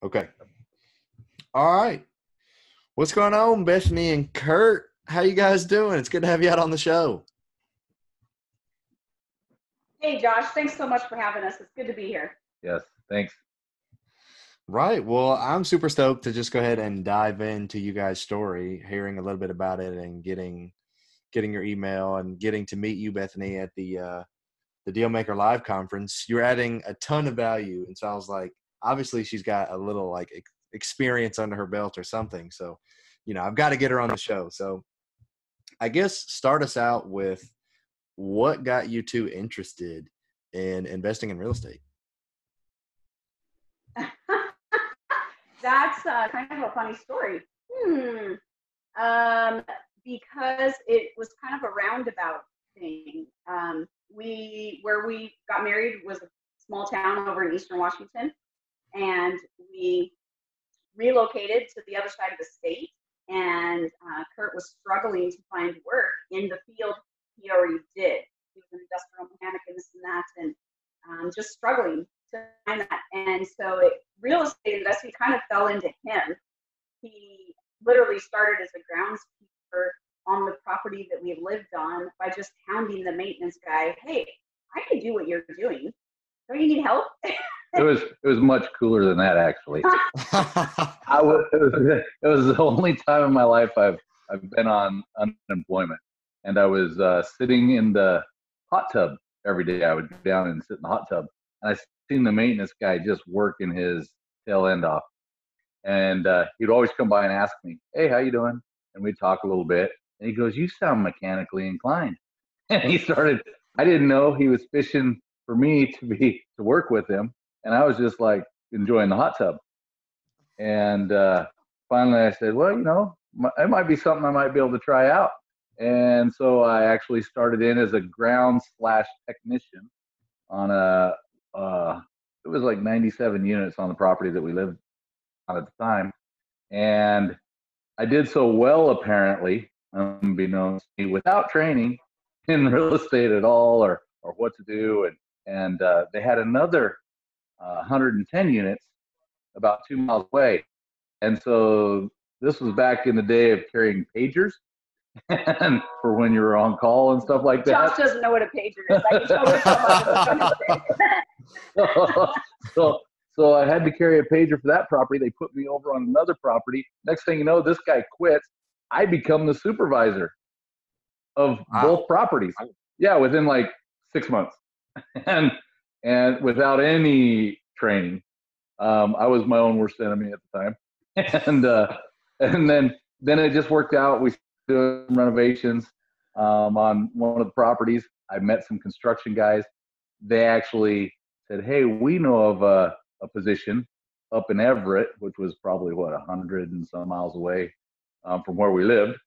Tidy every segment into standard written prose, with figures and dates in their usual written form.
Okay. All right. What's going on, Bethany and Kurt? How you guys doing? It's good to have you out on the show. Hey, Josh, thanks so much for having us. It's good to be here. Yes, thanks. Right. Well, I'm super stoked to just go ahead and dive into you guys' story, hearing a little bit about it and getting your email and getting to meet you, Bethany, at the Dealmaker Live conference. You're adding a ton of value. And so I was like, obviously she's got a little like experience under her belt or something. So, I've got to get her on the show. So I guess start us out with what got you two interested in investing in real estate? That's kind of a funny story. Um, because it was kind of a roundabout thing. Where we got married was a small town over in Eastern Washington, and we relocated to the other side of the state. And Kurt was struggling to find work in the field he already did. He was an industrial mechanic and this and that, and just struggling to find that. And so real estate investing kind of fell into him. He literally started as a groundskeeper on the property that we lived on by just hounding the maintenance guy. Hey, I can do what you're doing. Don't you need help? It was much cooler than that, actually. It was the only time in my life I've been on unemployment, and I was sitting in the hot tub every day. I would go down and sit in the hot tub, and I seen the maintenance guy just working his tail end off, and he'd always come by and ask me, "Hey, how you doing?" And we'd talk a little bit, and he goes, "You sound mechanically inclined." And he started. I didn't know he was fishing for me to work with him, and I was just like enjoying the hot tub. And finally, I said, "Well, it might be something I might be able to try out." And so I actually started in as a ground/technician on it was like 97 units on the property that we lived on at the time. And I did so well, apparently, unbeknownst to me, without training in real estate at all, or what to do. And they had another 110 units about 2 miles away. And so this was back in the day of carrying pagers and for when you were on call and stuff like that. Josh doesn't know what a pager is. I can totally tell so I had to carry a pager for that property. They put me over on another property. Next thing you know, this guy quits. I become the supervisor of both properties. Yeah, within like 6 months. And without any training. I was my own worst enemy at the time. And then it just worked out. We did renovations on one of the properties. I met some construction guys. They actually said, "Hey, we know of a position up in Everett," which was probably 100 and some miles away from where we lived.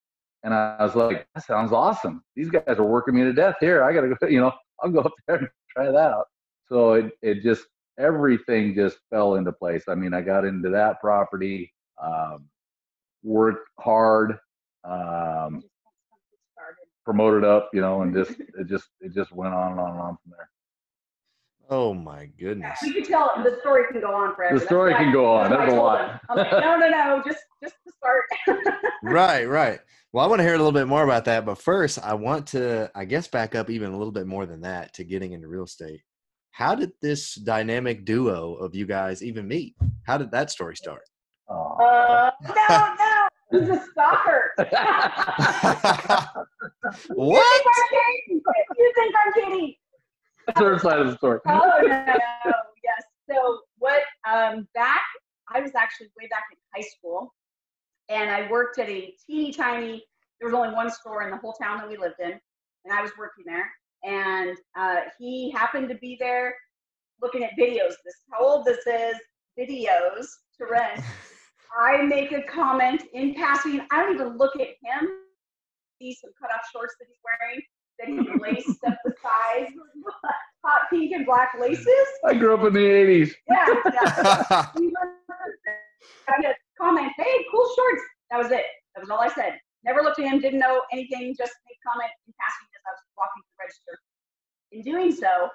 And I was like, "That sounds awesome. These guys are working me to death here. I gotta go. I'll go up there and try that out." So it just, everything just fell into place. I mean, I got into that property, worked hard, promoted up, and it just went on and on and on from there. Oh my goodness! We could tell the story can go on forever. The story can go on. That's a lot. I'm like, no, just to start. Right. Well, I want to hear a little bit more about that, but first, I want to, I guess, back up even a little bit more than that to getting into real estate. How did this dynamic duo of you guys even meet? How did that story start? No, he's a stalker. What? You think I'm kidding? Third side of the story. Oh, no. Yes. So I was actually way back in high school, and I worked at a teeny tiny, there was only one store in the whole town that we lived in, and I was working there. And he happened to be there looking at videos. This is how old this is, videos to rent. I make a comment in passing. I don't even look at him. See some cut-off shorts that he's wearing, that he laced up the sides, hot pink and black laces. I grew up in the 80s. Yeah. I get a comment, "Hey, cool shorts." That was it. That was all I said. Never looked at him, didn't know anything, just made comment in passing as I was walking to the register. In doing so,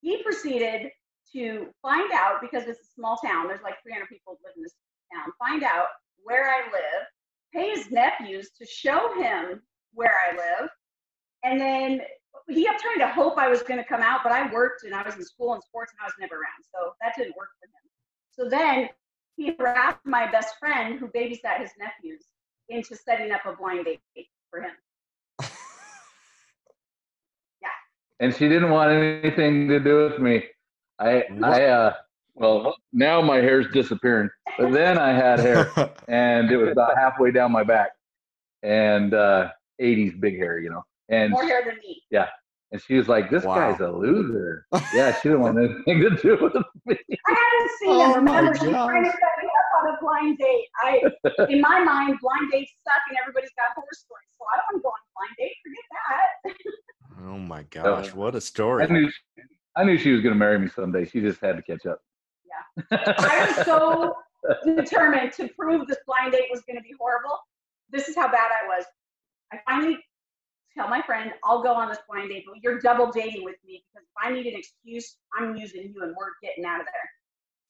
he proceeded to find out, because it's a small town, there's like 300 people live in this town, find out where I live, pay his nephews to show him where I live, and then he kept trying to hope I was going to come out, but I worked and I was in school and sports and I was never around, so that didn't work for him. So then he harassed my best friend who babysat his nephews into setting up a blind date for him. Yeah. And she didn't want anything to do with me. Well, now my hair's disappearing, but then I had hair, and it was about halfway down my back, and 80s big hair, you know. And more hair than me. Yeah. And she was like, this guy's a loser. Yeah, she didn't want anything to do with me. I hadn't seen him. Remember, she's trying to set me up on a blind date. In my mind, blind dates suck and everybody's got horror stories. So I don't want to go on a blind date. Forget that. Oh my gosh, what a story. I knew she was going to marry me someday. She just had to catch up. Yeah. I was so determined to prove this blind date was going to be horrible. This is how bad I was. I finally tell my friend, I'll go on this blind date, but you're double dating with me because if I need an excuse, I'm using you and we're getting out of there.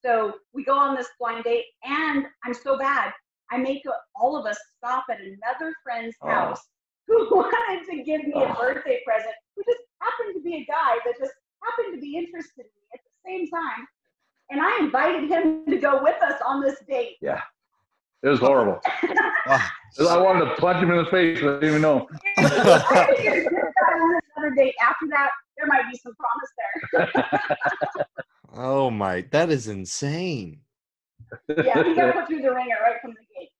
So we go on this blind date, and I'm so bad. I make all of us stop at another friend's house who wanted to give me a birthday present, who just happened to be a guy that just happened to be interested in me at the same time. And I invited him to go with us on this date. Yeah. It was horrible. I wanted to punch him in the face. I didn't even know. I figured another date after that, there might be some promise there. Oh my, that is insane. Yeah, he got put through the ringer right from the gate.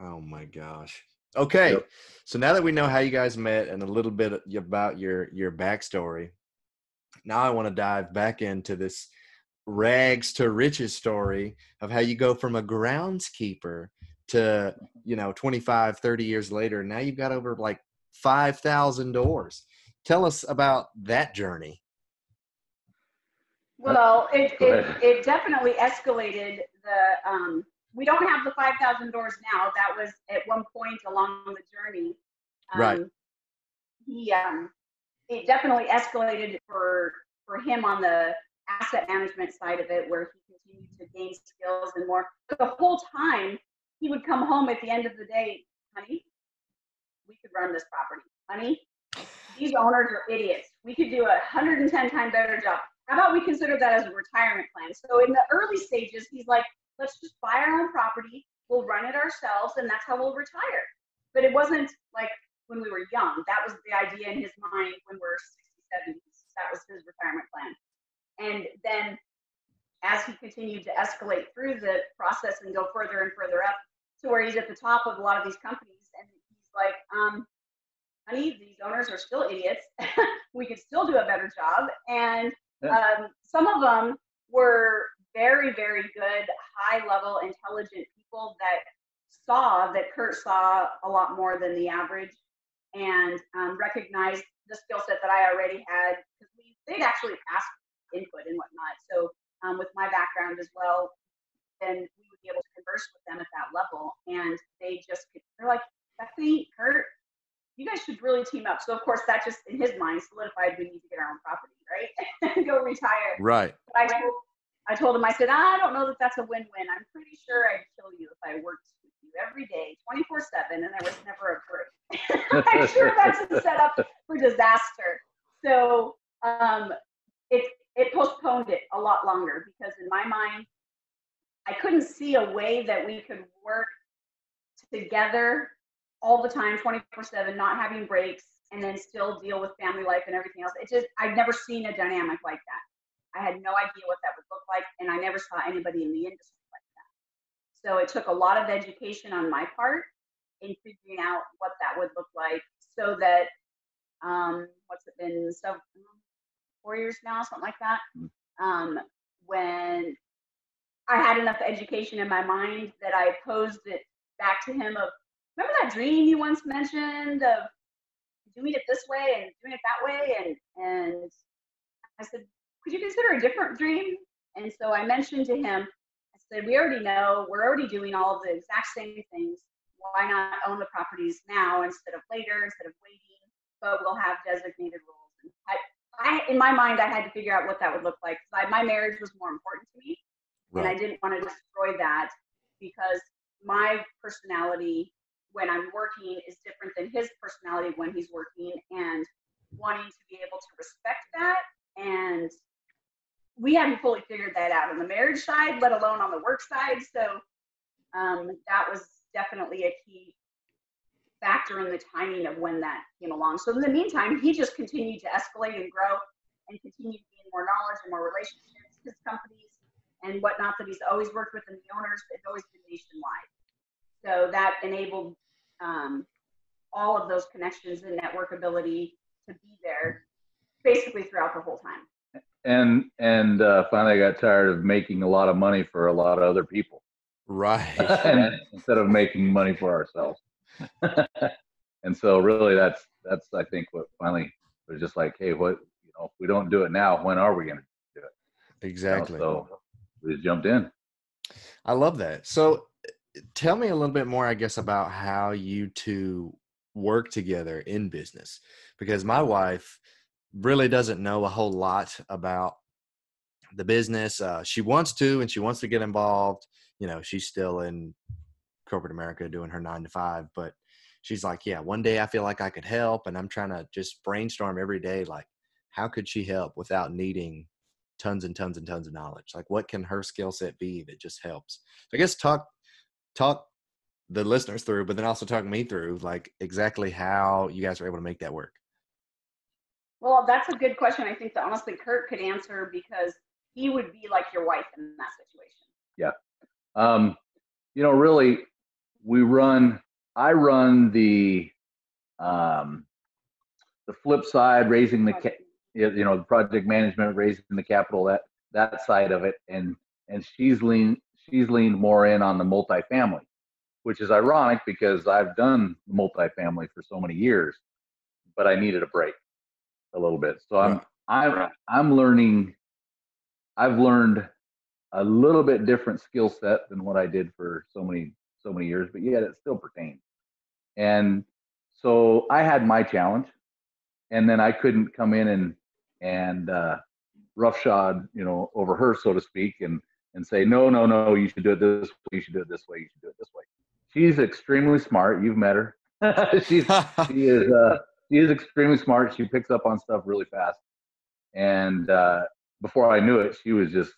Oh my gosh. Okay, Yep. So now that we know how you guys met and a little bit about your backstory, now I want to dive back into this rags to riches story of how you go from a groundskeeper to, 25, 30 years later. Now you've got over like 5,000 doors. Tell us about that journey. Well, it definitely escalated. We don't have the 5,000 doors now. That was at one point along the journey. Right. It definitely escalated for him on the asset management side of it, where he continued to gain skills and more. But the whole time, he would come home at the end of the day, honey, we could run this property. Honey, these owners are idiots. We could do 110 times better job. How about we consider that as a retirement plan? So in the early stages, he's like, let's just buy our own property. We'll run it ourselves, and that's how we'll retire. But it wasn't like when we were young. That was the idea in his mind when we're 60s, 70s. That was his retirement plan. And then as he continued to escalate through the process and go further and further up to where he's at the top of a lot of these companies, and he's like, honey, these owners are still idiots. We could still do a better job. And some of them were very, very good, high-level, intelligent people that Kurt saw a lot more than the average, and recognized the skill set that I already had, because they'd actually asked input and whatnot. So with my background as well, then we would be able to converse with them at that level. And they're like, Bethany, Kurt, you guys should really team up. So of course that just in his mind solidified we need to get our own property, right? And go retire. Right. But I told him, I said, I don't know that that's a win-win. I'm pretty sure I'd kill you if I worked with you every day, 24/7, and there was never a break. I'm sure that's a setup for disaster. So it postponed it a lot longer, because in my mind, I couldn't see a way that we could work together all the time, 24/7, not having breaks, and then still deal with family life and everything else. I'd never seen a dynamic like that. I had no idea what that would look like, and I never saw anybody in the industry like that. So it took a lot of education on my part in figuring out what that would look like, so that, what's it been, 4 years now, something like that, when I had enough education in my mind that I posed it back to him of, remember that dream you once mentioned of doing it this way and doing it that way? And I said, could you consider a different dream? And so I mentioned to him, I said, we already know, we're already doing all of the exact same things. Why not own the properties now instead of later, instead of waiting, but we'll have designated roles. And I in my mind, I had to figure out what that would look like. My marriage was more important to me, and I Right. didn't want to destroy that because my personality when I'm working is different than his personality when he's working, and wanting to be able to respect that. And we hadn't fully figured that out on the marriage side, let alone on the work side. So that was definitely a key factor in the timing of when that came along. So in the meantime, he just continued to escalate and grow and continue to gain more knowledge and more relationships, his companies and whatnot that he's always worked with and the owners, it's always been nationwide. So that enabled all of those connections and network ability to be there basically throughout the whole time. And finally, I got tired of making a lot of money for a lot of other people, Right. instead of making money for ourselves. And so, really, that's I think what finally was just like, hey, what, if we don't do it now, when are we going to do it? Exactly. So we just jumped in. I love that. So tell me a little bit more, I guess, about how you two work together in business, because my wife really doesn't know a whole lot about the business. She wants to, and she wants to get involved. She's still in corporate America doing her 9 to 5, but she's like, yeah, one day I feel like I could help. And I'm trying to just brainstorm every day, like, how could she help without needing tons and tons and tons of knowledge? Like, what can her skill set be that just helps? So I guess talk the listeners through, but then also talk me through, like, exactly how you guys are able to make that work. Well, that's a good question. I think that honestly Kurt could answer because he would be like your wife in that situation. Yeah. Really, I run the flip side, raising the project management, raising the capital, that side of it. And she's leaned more in on the multifamily, which is ironic because I've done multifamily for so many years, but I needed a break a little bit. So I'm learning. I've learned a little bit different skill set than what I did for so many years, but yet it still pertains. And so I had my challenge, and then I couldn't come in and roughshod, over her, so to speak, and say, no, you should do it this way, you should do it this way, you should do it this way. She's extremely smart. You've met her. she is extremely smart. She picks up on stuff really fast. And before I knew it, she was just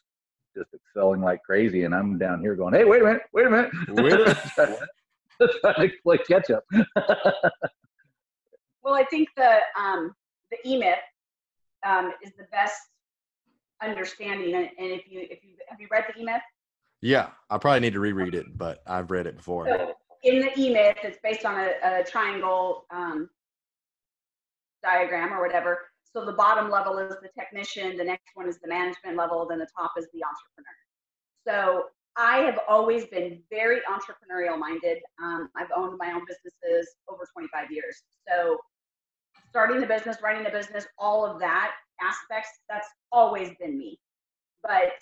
excelling like crazy, and I'm down here going, hey, wait a minute. Trying to play catch up. Well, I think the E-Myth is the best understanding. And if you have you read the E-Myth? Yeah, I probably need to reread it, but I've read it before. So in the E-Myth, it's based on a triangle diagram or whatever. So the bottom level is the technician, the next one is the management level, then the top is the entrepreneur. So I have always been very entrepreneurial minded. I've owned my own businesses over 25 years. So starting the business, running the business, all of that aspects, that's always been me. But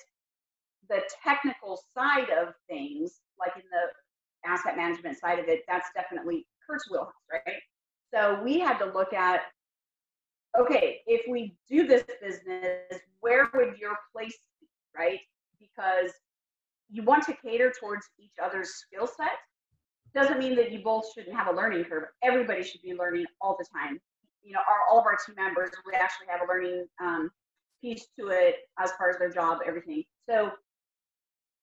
the technical side of things, like in the asset management side of it, that's definitely Kurt's wheelhouse, right? So we had to look at, okay, if we do this business, where would your place be, right? Because you want to cater towards each other's skill set. Doesn't mean that you both shouldn't have a learning curve. Everybody should be learning all the time. All of our team members, we actually have a learning piece to it as far as their job, everything. So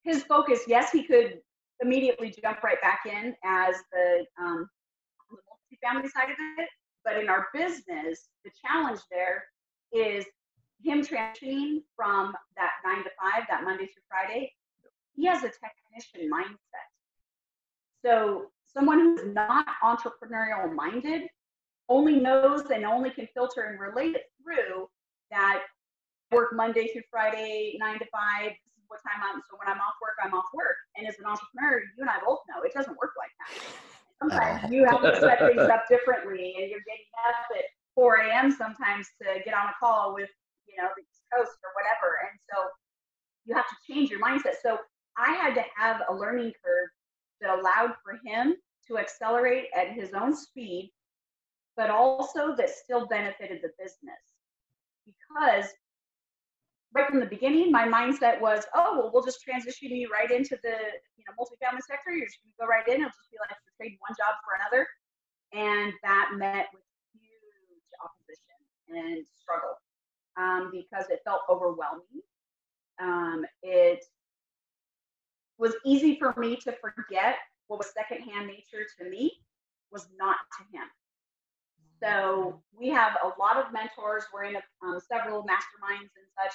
his focus, yes, he could immediately jump right back in as the multifamily side of it. But in our business, the challenge there is him transitioning from that 9 to 5, that Monday through Friday. He has a technician mindset. So someone who's not entrepreneurial minded only knows and only can filter and relate it through that I work Monday through Friday, 9 to 5. This is what time so when I'm off work, I'm off work. And as an entrepreneur, you and I both know it doesn't work like that. Sometimes you have to set things up differently, and you're getting up at 4 a.m. sometimes to get on a call with, the East Coast or whatever. And so you have to change your mindset. So I had to have a learning curve that allowed for him to accelerate at his own speed, but also that still benefited the business. because right from the beginning, my mindset was, oh, well, we'll just transition you right into the multifamily sector. You're just going to go right in. It'll just be like you're trading one job for another. And that met with huge opposition and struggle because it felt overwhelming. It was easy for me to forget what was secondhand nature to me was not to him. So we have a lot of mentors. We're in several masterminds and such.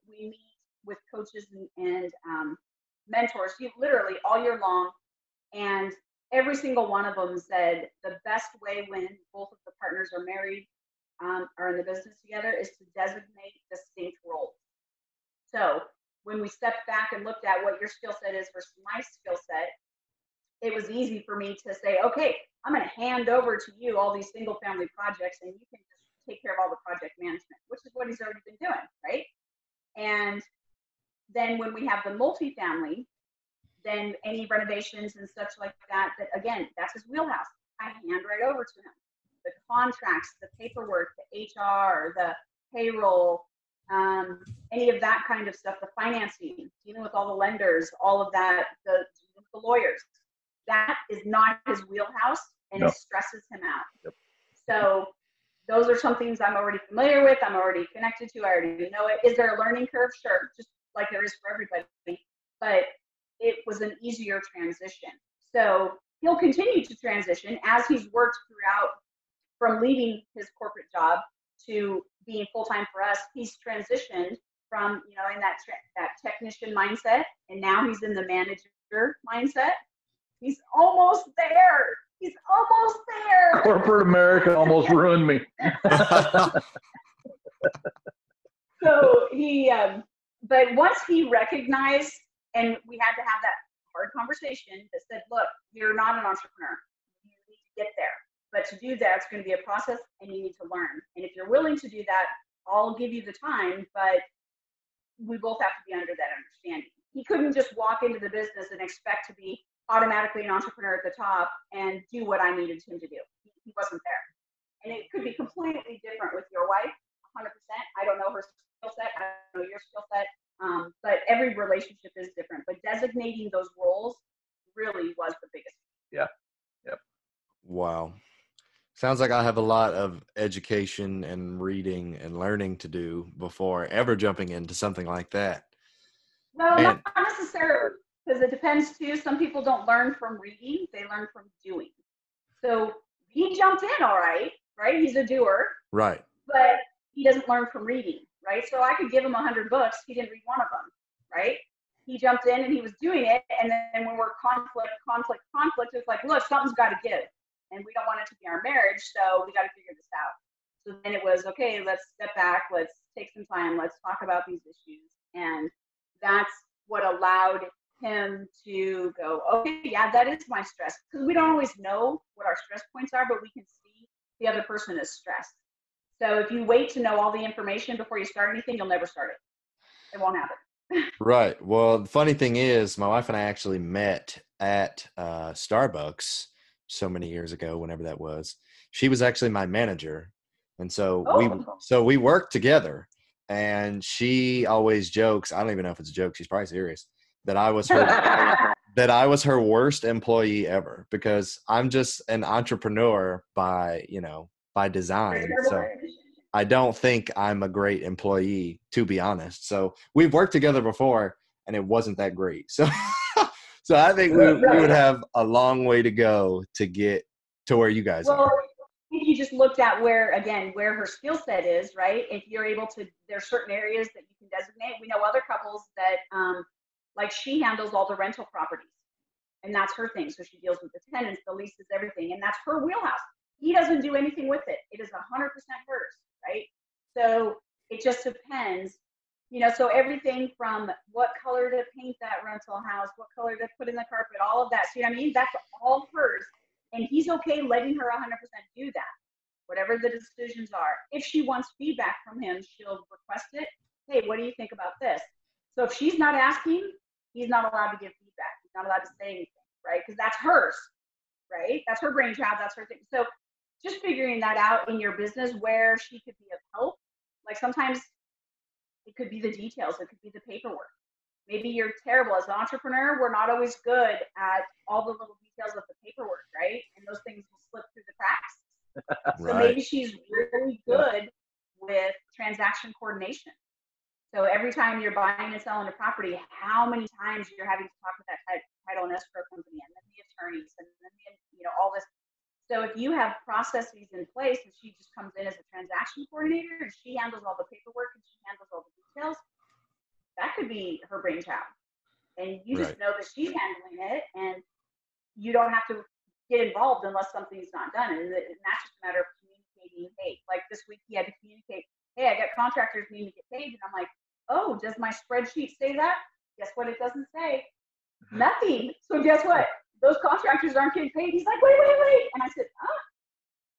We meet with coaches and mentors literally all year long. And every single one of them said the best way when both of the partners are married or in the business together is to designate distinct roles. So when we stepped back and looked at what your skill set is versus my skill set, it was easy for me to say, okay, I'm going to hand over to you all these single family projects and you can just take care of all the project management, which is what he's already been doing, right? And then when we have the multifamily, then any renovations and such like that, again, that's his wheelhouse. I hand right over to him. The contracts, the paperwork, the HR, the payroll, any of that kind of stuff, the financing, dealing with all the lenders, all of that, the lawyers. That is not his wheelhouse, and it stresses him out. Yep. So those are some things I'm already familiar with. I'm already connected to. I already know it. Is there a learning curve? Sure, just like there is for everybody. But it was an easier transition. So he'll continue to transition as he's worked throughout from leaving his corporate job to being full-time for us. He's transitioned from, in that technician mindset, and now he's in the manager mindset. He's almost there. He's almost there. Corporate America almost ruined me. So he, but once he recognized, and we had to have that hard conversation that said, look, you're not an entrepreneur. You need to get there. But to do that, it's going to be a process and you need to learn. And if you're willing to do that, I'll give you the time, but we both have to be under that understanding. He couldn't just walk into the business and expect to be automatically an entrepreneur at the top and do what I needed him to do. He wasn't there. And it could be completely different with your wife, 100%. I don't know her skill set. I don't know your skill set. But every relationship is different. But designating those roles really was the biggest. Yeah. Yep. Wow. Sounds like I have a lot of education and reading and learning to do before ever jumping into something like that. Well, not necessarily, because it depends too. Some people don't learn from reading, they learn from doing. So he jumped in all right? He's a doer. Right. But he doesn't learn from reading, right? So I could give him 100 books, he didn't read one of them, right? He jumped in and he was doing it, and then when we're conflict, it's like, look, something's got to give. And we don't want it to be our marriage, so we got to figure this out. So then it was, okay, let's step back, let's take some time, let's talk about these issues. And that's what allowed him to go, okay, yeah, that is my stress. Because we don't always know what our stress points are, but we can see the other person is stressed. So if you wait to know all the information before you start anything, you'll never start it. It won't happen. Right. Well, the funny thing is, my wife and I actually met at Starbucks so many years ago, whenever that was. She was actually my manager. And so we worked together, and she always jokes, I don't even know if it's a joke, she's probably serious, that I was her worst employee ever, because I'm just an entrepreneur by design. So I don't think I'm a great employee, to be honest. So we've worked together before and it wasn't that great. So so I think we would have a long way to go to get to where you guys are. If you just looked at where her skill set is, right? If you're able to, there's certain areas that you can designate. We know other couples that, like she handles all the rental properties, and that's her thing. So she deals with the tenants, the leases, everything, and that's her wheelhouse. He doesn't do anything with it. It is 100% hers, right? So it just depends. So everything from what color to paint that rental house, what color to put in the carpet, all of that. See what I mean? That's all hers. And he's okay letting her 100% do that, whatever the decisions are. If she wants feedback from him, she'll request it. Hey, what do you think about this? So if she's not asking, he's not allowed to give feedback. He's not allowed to say anything, right? Because that's hers, right? That's her brainchild. That's her thing. So just figuring that out in your business where she could be of help. Like sometimes It could be the details. It could be the paperwork. Maybe you're terrible as an entrepreneur. We're not always good at all the little details of the paperwork, right? And those things will slip through the cracks. So maybe she's really good with transaction coordination. So every time you're buying and selling a property, how many times you're having to talk with that title and escrow company, and then the attorneys, and then all this. So if you have processes in place, and she just comes in as a transaction coordinator, and she handles all the paperwork, and she handles all the details, that could be her brainchild. And you just know that she's handling it, and you don't have to get involved unless something's not done. And that's just a matter of communicating. Hey, like this week he had to communicate, hey, I got contractors needing to get paid. And I'm like, oh, does my spreadsheet say that? Guess what it doesn't say? Nothing. So guess what? Those contractors aren't getting paid. He's like, wait. And I said,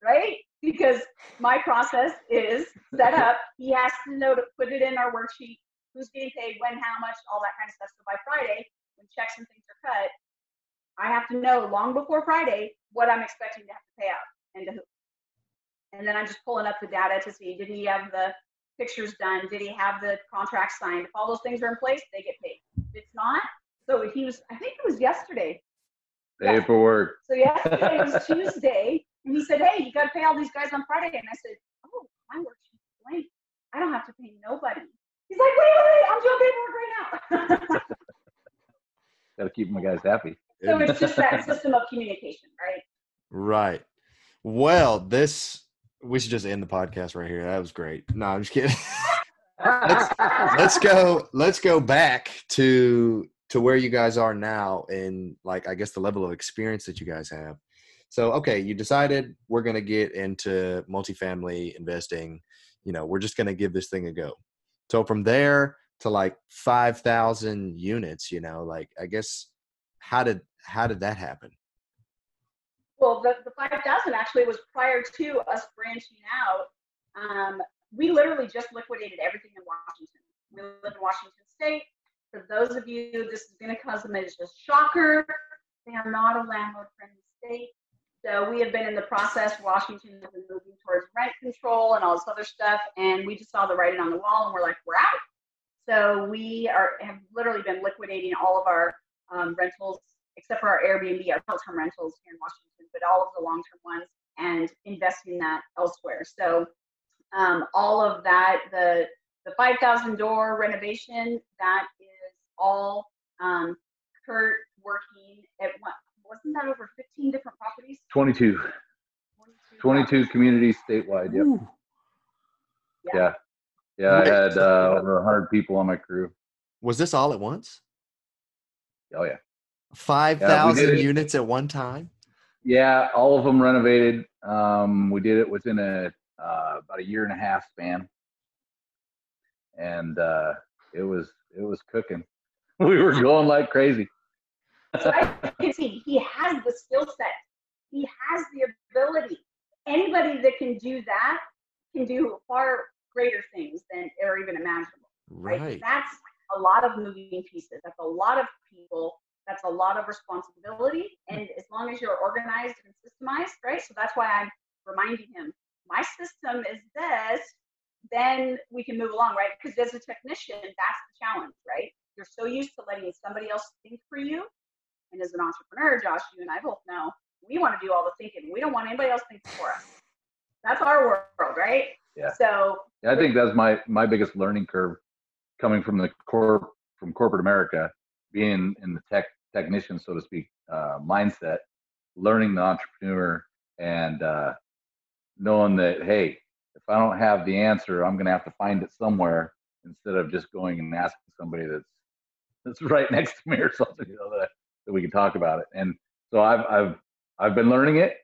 right? Because my process is set up. He has to know to put it in our worksheet, who's getting paid, when, how much, all that kind of stuff. So by Friday, when checks and things are cut, I have to know long before Friday what I'm expecting to have to pay out and to who. And then I'm just pulling up the data to see, did he have the pictures done? Did he have the contract signed? If all those things are in place, they get paid. If it's not, so I think it was yesterday. Paperwork. So yesterday was Tuesday, and he said, hey, you got to pay all these guys on Friday. And I said, oh, my worksheet's blank. I don't have to pay nobody. He's like, wait, I'm doing paperwork right now. Got to keep my guys happy. So it's just that system of communication, right? Right. Well, we should just end the podcast right here. That was great. No, I'm just kidding. Let's go back to where you guys are now, and like, I guess the level of experience that you guys have. So, okay, you decided we're going to get into multifamily investing. We're just going to give this thing a go. So from there to like 5,000 units, like, I guess, how did that happen? Well, the 5,000 actually was prior to us branching out. We literally just liquidated everything in Washington. We live in Washington State. For those of you, this is going to cause them as a shocker. They are not a landlord-friendly state. So we have been in the process. Washington has been moving towards rent control and all this other stuff, and we just saw the writing on the wall, and we're like, we're out. So we have literally been liquidating all of our rentals, except for our Airbnb, our short-term rentals here in Washington, but all of the long-term ones, and investing that elsewhere. So all of that, the 5,000 door renovation, that is all Kurt working at wasn't that over 15 different properties? 22 communities statewide. Yep. Yeah. I had over 100 people on my crew. Was this all at once? Oh yeah. 5,000 units at one time? Yeah, all of them renovated. We did it within about a 1.5-year span, and it was cooking. We were going like crazy. So I can see he has the skill set. He has the ability. Anybody that can do that can do far greater things than are even imaginable. Right? That's a lot of moving pieces. That's a lot of people. That's a lot of responsibility. And as long as you're organized and systemized, right? So that's why I'm reminding him, my system is this, then we can move along, right? Because as a technician, that's the challenge, right? You're so used to letting somebody else think for you. And as an entrepreneur, Josh, you and I both know, we want to do all the thinking. We don't want anybody else thinking for us. That's our world, right? Yeah. So yeah, I think that's my biggest learning curve, coming from from corporate America, being in the technician, so to speak, mindset, learning the entrepreneur, and knowing that, hey, if I don't have the answer, I'm going to have to find it somewhere, instead of just going and asking somebody that's right next to me or something, that we can talk about it. And so I've been learning it.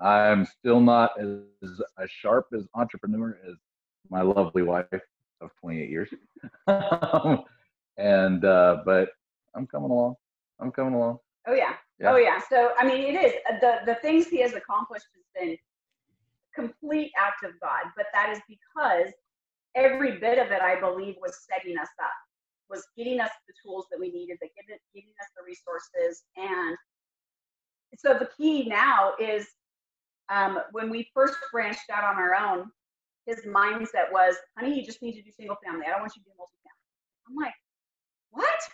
I'm still not as sharp as entrepreneur as my lovely wife of 28 years. And but I'm coming along. Oh yeah. Oh yeah. So I mean, it is the things he has accomplished has been complete act of God, but that is because every bit of it, I believe, was setting us up, was getting us the tools that we needed, giving us the resources. And so the key now is when we first branched out on our own, his mindset was, honey, you just need to do single family. I don't want you to do multifamily. I'm like, what?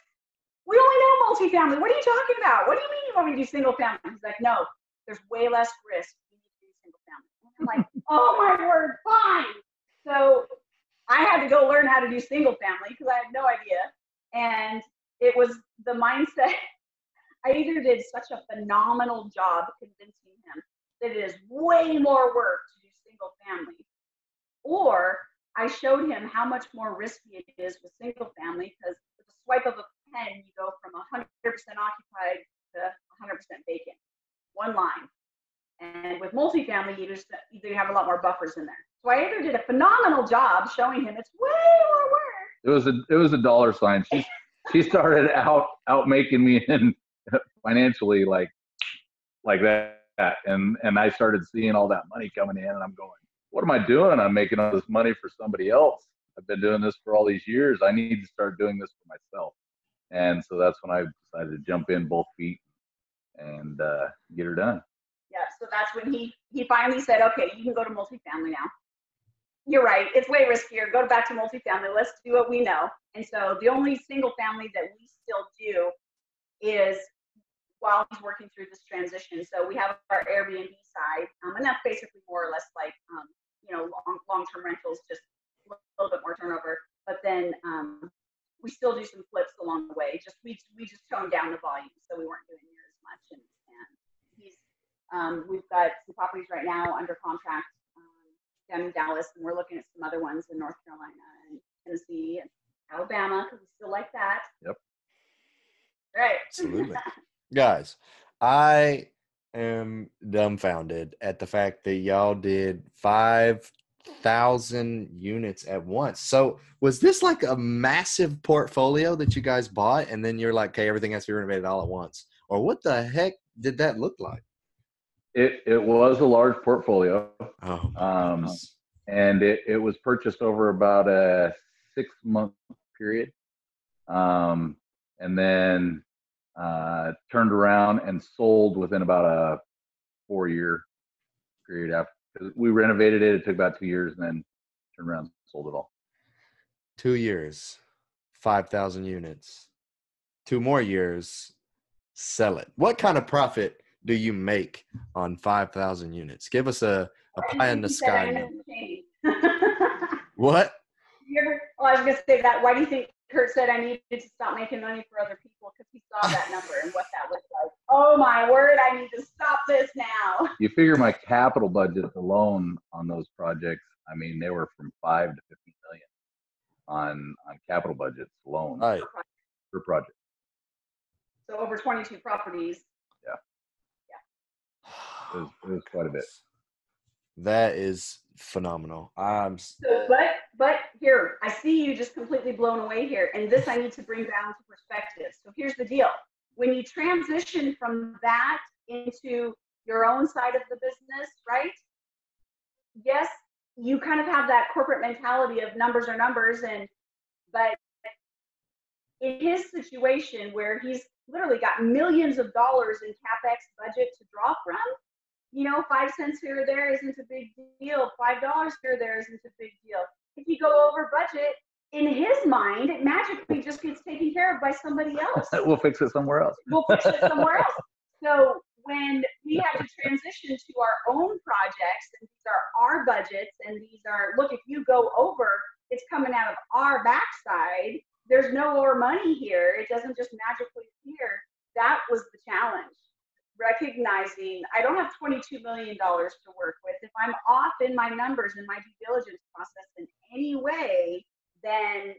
We only know multifamily. What are you talking about? What do you mean you want me to do single family? He's like, no, there's way less risk. You need to do single family. And I'm like, oh my word, fine. So I had to go learn how to do single family because I had no idea. And it was the mindset. I either did such a phenomenal job convincing him that it is way more work to do single family, or I showed him how much more risky it is with single family, because with a swipe of a pen, you go from 100% occupied to 100% vacant, one line. And with multifamily, you have a lot more buffers in there. So I either did a phenomenal job showing him it's way more work. It was a dollar sign. She started out making me in financially like that, and I started seeing all that money coming in, and I'm going, what am I doing? I'm making all this money for somebody else. I've been doing this for all these years. I need to start doing this for myself. And so that's when I decided to jump in both feet and get her done. Yeah, so that's when he finally said, okay, you can go to multifamily now. You're right, it's way riskier. Go back to multifamily. Let's do what we know. And so the only single family that we still do is while he's working through this transition. So we have our Airbnb side, and that's basically more or less like, long-term rentals, just a little bit more turnover. But then we still do some flips along the way. We just toned down the volume, so we weren't doing near as much. And he's we've got some properties right now under contract down in Dallas, and we're looking at some other ones in North Carolina and Tennessee and Alabama, because we still like that. Yep. Right. Absolutely. Guys, I am dumbfounded at the fact that y'all did 5,000 units at once. So was this like a massive portfolio that you guys bought, and then you're like, okay, everything has to be renovated all at once? Or what the heck did that look like? It was a large portfolio. Oh, and it was purchased over about a 6-month period. And then turned around and sold within about a 4-year period after. We renovated it. It took about 2 years, and then turned around and sold it all. 2 years, 5,000 units. 2 more years, sell it. What kind of profit do you make on 5,000 units? Give us a pie in the sky. What? I was going to say that. Why do you think Kurt said I needed to stop making money for other people? Because he saw that number and what that looked like. Oh my word, I need to stop this now. You figure my capital budget alone on those projects, I mean, they were from 5 to 15 million on capital budgets alone. Right. Per project. So over 22 properties. It was quite a bit. That is phenomenal. But here, I see you just completely blown away here. And this I need to bring down to perspective. So here's the deal. When you transition from that into your own side of the business, right? Yes, you kind of have that corporate mentality of numbers are numbers, but in his situation where he's literally got millions of dollars in CapEx budget to draw from, 5 cents here or there isn't a big deal. $5 here or there isn't a big deal. If you go over budget, in his mind, it magically just gets taken care of by somebody else. We'll fix it somewhere else. So when we had to transition to our own projects, and these are our budgets, and these are, look, if you go over, it's coming out of our backside. There's no more money here. It doesn't just magically appear. That was the challenge. Recognizing I don't have $22 million to work with. If I'm off in my numbers in my due diligence process in any way, then,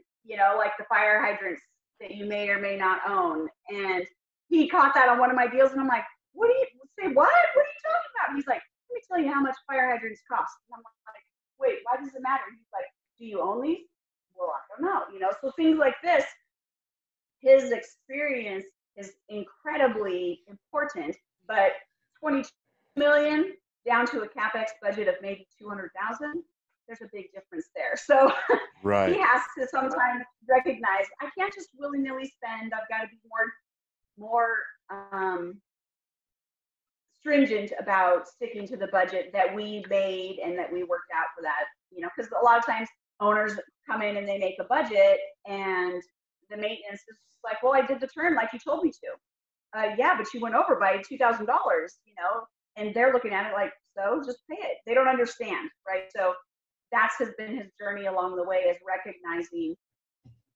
like the fire hydrants that you may or may not own. And he caught that on one of my deals, and I'm like, what are you talking about? He's like, let me tell you how much fire hydrants cost. And I'm like, wait, why does it matter? He's like, do you own these? Well, I don't know, so things like this, his experience is incredibly important, but 22 million down to a CapEx budget of maybe 200,000, there's a big difference there. So right. He has to sometimes recognize, I can't just willy-nilly spend. I've got to be more stringent about sticking to the budget that we made and that we worked out for that, because a lot of times owners come in and they make a budget and the maintenance is like, well, I did the turn like you told me to. Yeah, but you went over by $2,000, and they're looking at it like, so just pay it. They don't understand, right? So has been his journey along the way, is recognizing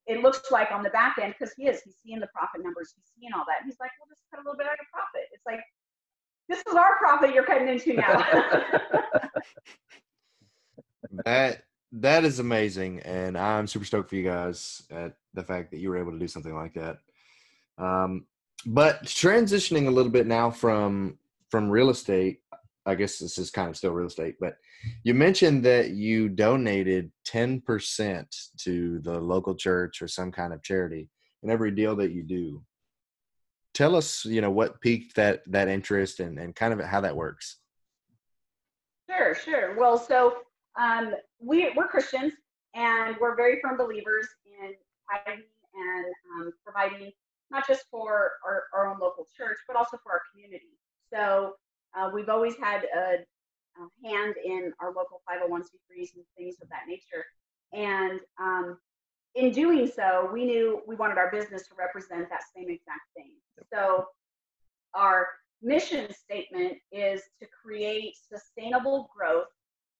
it looks like on the back end, because he's seeing the profit numbers, he's seeing all that. And he's like, well, just cut a little bit out of profit. It's like, this is our profit you're cutting into now. That is amazing, and I'm super stoked for you guys at the fact that you were able to do something like that. But transitioning a little bit now from real estate, I guess this is kind of still real estate, but you mentioned that you donated 10% to the local church or some kind of charity in every deal that you do. Tell us, what piqued that interest and kind of how that works. Sure. Well, so we're Christians, and we're very firm believers in tithing and providing not just for our own local church, but also for our community. So we've always had a hand in our local 501c3s and things of that nature. And in doing so, we knew we wanted our business to represent that same exact thing. So our mission statement is to create sustainable growth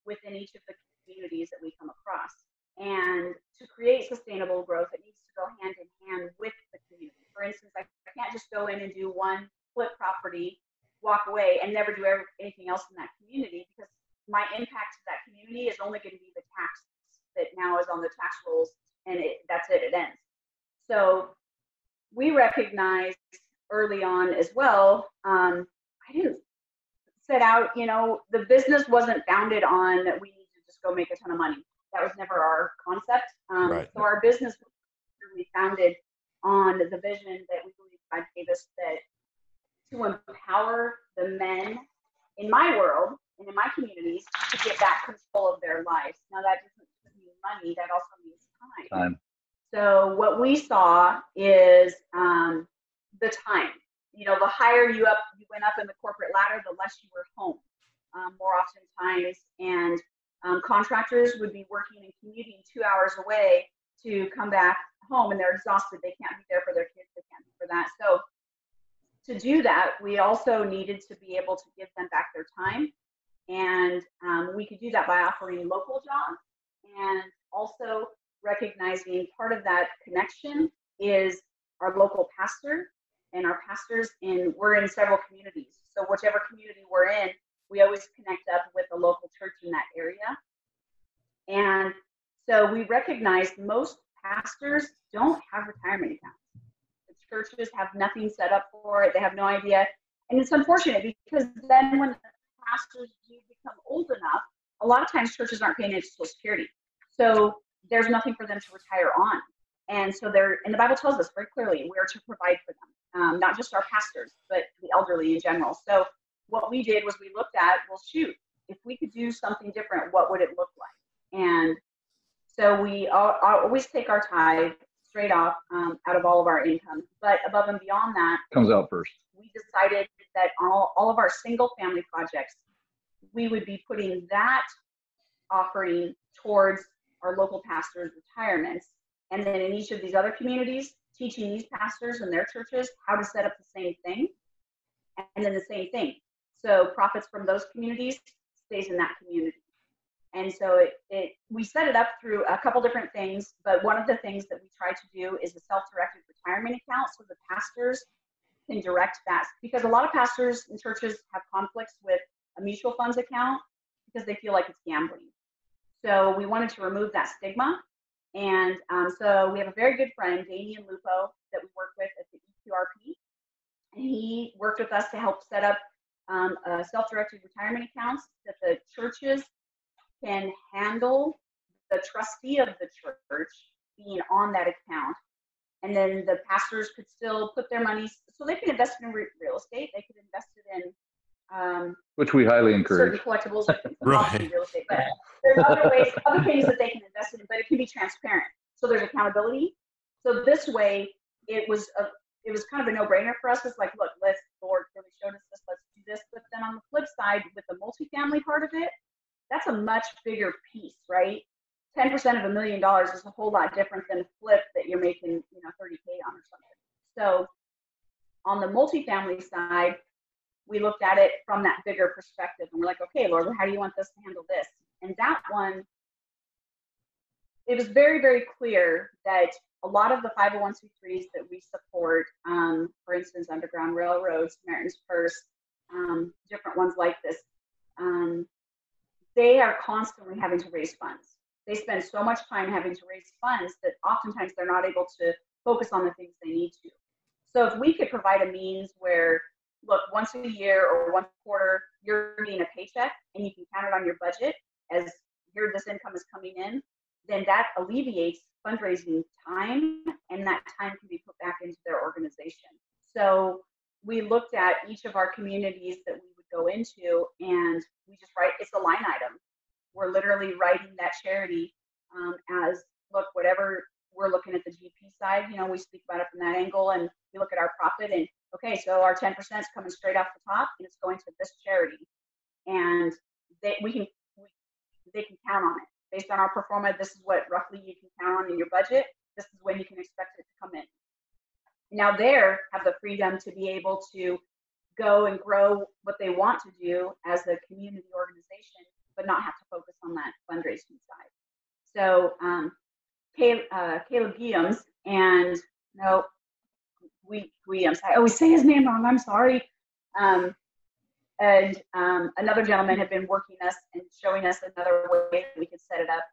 within each of the communities that we come across. And to create sustainable growth, it needs to go hand in hand with the community. For instance, I can't just go in and do one flip property, walk away, and never do anything else in that community, because my impact to that community is only going to be the tax that now is on the tax rolls, and that's it ends. So we recognized early on as well, I didn't set out, the business wasn't founded on that we need to just go make a ton of money. That was never our concept. Right. So our business was really founded on the vision that we believe God gave us, that to empower the men in my world and in my communities to get back control of their lives. Now that doesn't just mean money, that also means time. So what we saw is the time. The higher you went up in the corporate ladder, the less you were home more oftentimes. And contractors would be working and commuting 2 hours away to come back home, and they're exhausted. They can't be there for their kids. They can't be for that. So to do that, we also needed to be able to give them back their time. And we could do that by offering local jobs, and also recognizing part of that connection is our local pastor. And our pastors we're in several communities. So whichever community we're in, we always connect up with a local church in that area. And so we recognize most pastors don't have retirement accounts. The churches have nothing set up for it. They have no idea. And it's unfortunate, because then when the pastors do become old enough, a lot of times churches aren't paying into Social Security. So there's nothing for them to retire on. And so and the Bible tells us very clearly, we are to provide for them, not just our pastors, but the elderly in general. So what we did was we looked at, well, shoot, if we could do something different, what would it look like? And so we always take our tithe straight off out of all of our income. But above and beyond that, comes out first. We decided that all of our single family projects, we would be putting that offering towards our local pastors' retirements. And then in each of these other communities, teaching these pastors and their churches how to set up the same thing, and then the same thing. So profits from those communities stays in that community. And so we set it up through a couple different things, but one of the things that we try to do is a self-directed retirement account, so the pastors can direct that, because a lot of pastors and churches have conflicts with a mutual funds account because they feel like it's gambling. So we wanted to remove that stigma. And so we have a very good friend, Damian Lupo, that we work with at the EQRP. And he worked with us to help set up self-directed retirement accounts that the churches can handle, the trustee of the church being on that account. And then the pastors could still put their money, so they can invest in real estate. They could invest it in which we highly encourage. certain collectibles, Right. real estate. But there's other ways, other things that they can invest in, but it can be transparent. So there's accountability. So this way, it was kind of a no-brainer for us. It's like, look, the Lord really showed us this. Let's do this. But then on the flip side, with the multifamily part of it, that's a much bigger piece, right? 10% of $1 million is a whole lot different than a flip that you're making, 30K on or something. So on the multifamily side, we looked at it from that bigger perspective, and we're like, okay, Lord, how do you want us to handle this? And that one, it was very, very clear that a lot of the 501c3s that we support, for instance, Underground Railroad, Samaritan's Purse, different ones like this, they are constantly having to raise funds. They spend so much time having to raise funds that oftentimes they're not able to focus on the things they need to. So if we could provide a means where, look, once a year or once a quarter, you're getting a paycheck and you can count it on your budget as here this income is coming in, then that alleviates fundraising time, and that time can be put back into their organization. So we looked at each of our communities that we would go into, and we just write, it's a line item. We're literally writing that charity as, look, whatever we're looking at the GP side, we speak about it from that angle, and we look at our profit, and okay, so our 10% is coming straight off the top, and it's going to this charity, and they can count on it. Based on our performance, this is what roughly you can count on in your budget. This is when you can expect it to come in. Now they have the freedom to be able to go and grow what they want to do as a community organization, but not have to focus on that fundraising side. So Caleb Guillaumes and Guillaumes, I always say his name wrong, I'm sorry. And another gentleman had been working us and showing us another way that we could set it up.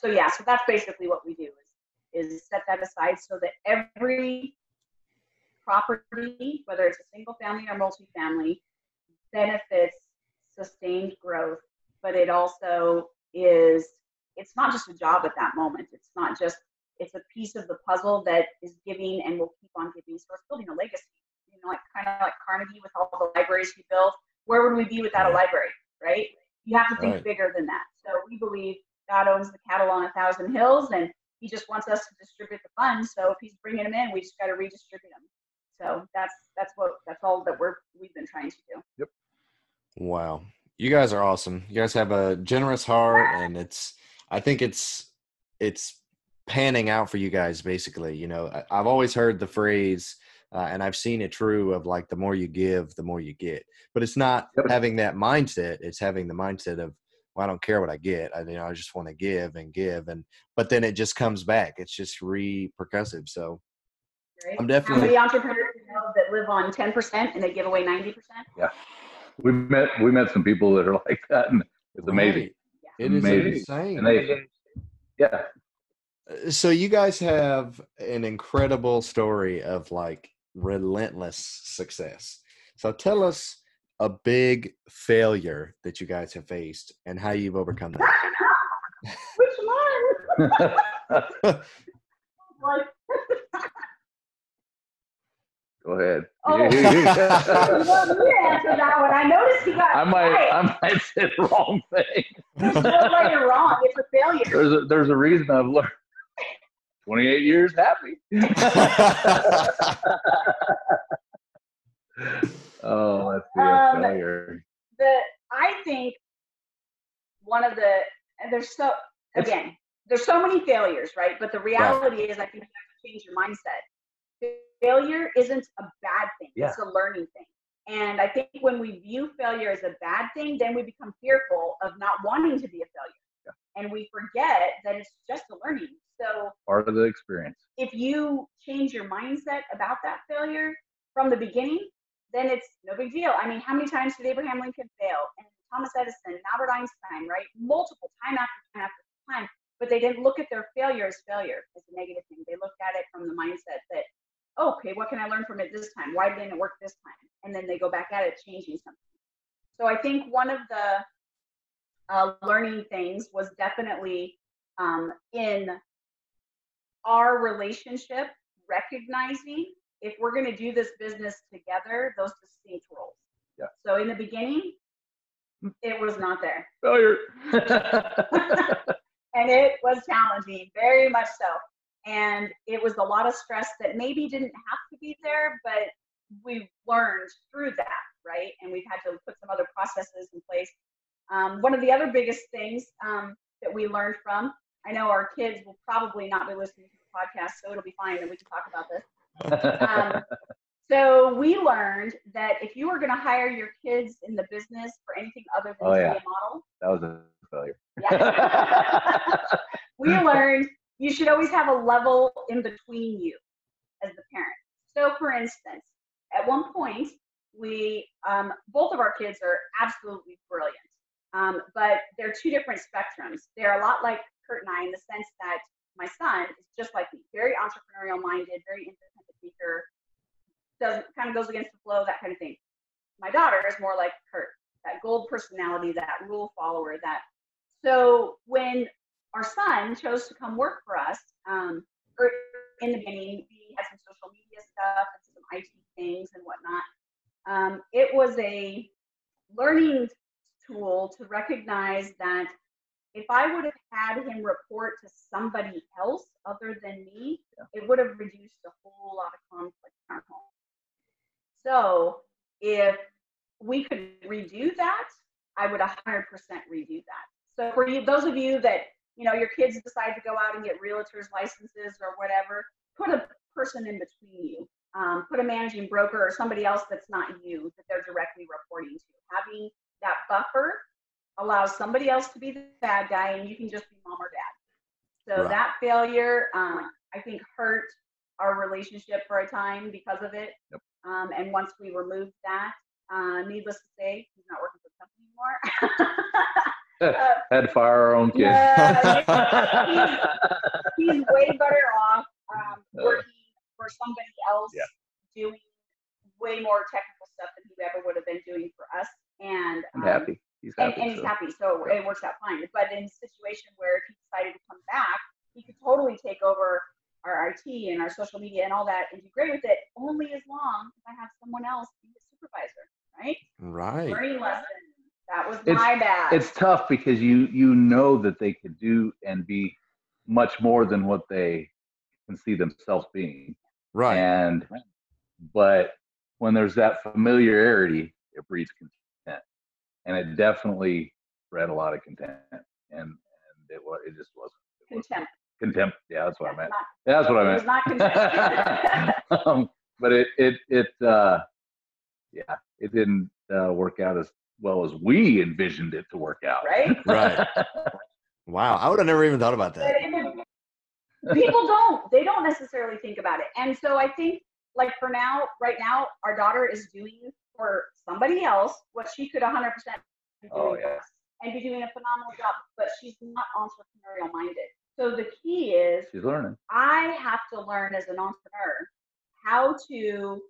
So that's basically what we do is set that aside so that every property, whether it's a single family or multifamily, benefits sustained growth, but it also is, it's not just a job at that moment. It's not just, it's a piece of the puzzle that is giving and will keep on giving. So it's building a legacy. Kind of like Carnegie with all the libraries he built. Where would we be without a library, right? You have to think bigger than that. So we believe God owns the cattle on 1,000 hills, and he just wants us to distribute the funds. So if he's bringing them in, we just got to redistribute them. So that's all that we've been trying to do. Yep. Wow. You guys are awesome. You guys have a generous heart, and I think it's panning out for you guys, basically. I've always heard the phrase, and I've seen it true of like, the more you give, the more you get. But it's not having that mindset. It's having the mindset of, well, I don't care what I get. I just want to give. But then it just comes back. It's just repercussive. So right. I'm definitely. How many entrepreneurs that live on 10% and they give away 90%? Yeah. We met some people that are like that, and it's amazing. Yeah. It is insane. And yeah. So you guys have an incredible story of like relentless success. So tell us a big failure that you guys have faced and how you've overcome that. Which one? Go ahead. Oh, you answer that one. I noticed you got. I might say the wrong thing. Don't let you're wrong. It's a failure. There's a reason I've learned. 28 years happy. Oh, let's be a failure. I think one of the, there's so many failures, right? But the reality is, I think you have to change your mindset. Failure isn't a bad thing. Yeah. It's a learning thing. And I think when we view failure as a bad thing, then we become fearful of not wanting to be a failure. Yeah. And we forget that it's just a learning. So part of the experience. If you change your mindset about that failure from the beginning, then it's no big deal. I mean, how many times did Abraham Lincoln fail? And Thomas Edison, and Albert Einstein, right? Multiple, time after time. But they didn't look at their failure as a negative thing. They looked at it from the mindset that, oh, okay, what can I learn from it this time? Why didn't it work this time? And then they go back at it, changing something. So I think one of the learning things was definitely in our relationship, recognizing if we're going to do this business together, those distinct roles. Yeah. So in the beginning, it was not there. Failure. And it was challenging, very much so. And it was a lot of stress that maybe didn't have to be there, but we've learned through that, right? And we've had to put some other processes in place. One of the other biggest things that we learned from, I know our kids will probably not be listening to the podcast, so it'll be fine that we can talk about this. So we learned that if you were going to hire your kids in the business for anything other than to be a model, that was a failure. Yeah. We learned you should always have a level in between you as the parent. So for instance, at one point, we, both of our kids are absolutely brilliant, but they're two different spectrums. They're a lot like Kurt and I in the sense that my son is just like me, very entrepreneurial minded, very independent thinker, kind of goes against the flow, that kind of thing. My daughter is more like Kurt, that gold personality, that rule follower, so when our son chose to come work for us, or in the beginning, we had some social media stuff and some IT things and whatnot. It was a learning tool to recognize that if I would have had him report to somebody else other than me, it would have reduced a whole lot of conflict in our home. So if we could redo that, I would 100% redo that. So for you, those of you that, your kids decide to go out and get realtors licenses or whatever, put a person in between you. Put a managing broker or somebody else that's not you, that they're directly reporting to. Having that buffer allows somebody else to be the bad guy and you can just be mom or dad. So that failure, I think, hurt our relationship for a time because of it. Yep. And once we removed that, needless to say, he's not working for the company anymore. Had to fire our own kid. He's way better off working for somebody else, doing way more technical stuff than he ever would have been doing for us. And I'm happy. He's happy. And he's happy, so it works out fine. But in a situation where if he decided to come back, he could totally take over our IT and our social media and all that and do great with it, only as long as I have someone else be the supervisor, right? Right. Learning lesson. That was my bad. It's tough because you know that they could do and be much more than what they can see themselves being. Right. But when there's that familiarity, it breeds content, and it definitely bred a lot of content, and it just wasn't. Contempt. Yeah, that's what I meant. That's what I meant. It was not contempt. But it didn't work out as well as we envisioned it to work out. Right. Right. Wow, I would have never even thought about that. People they don't necessarily think about it. And so I think, like, right now, our daughter is doing for somebody else what she could 100% be doing for us and be doing a phenomenal job, but she's not entrepreneurial minded. So the key is she's learning. I have to learn as an entrepreneur how to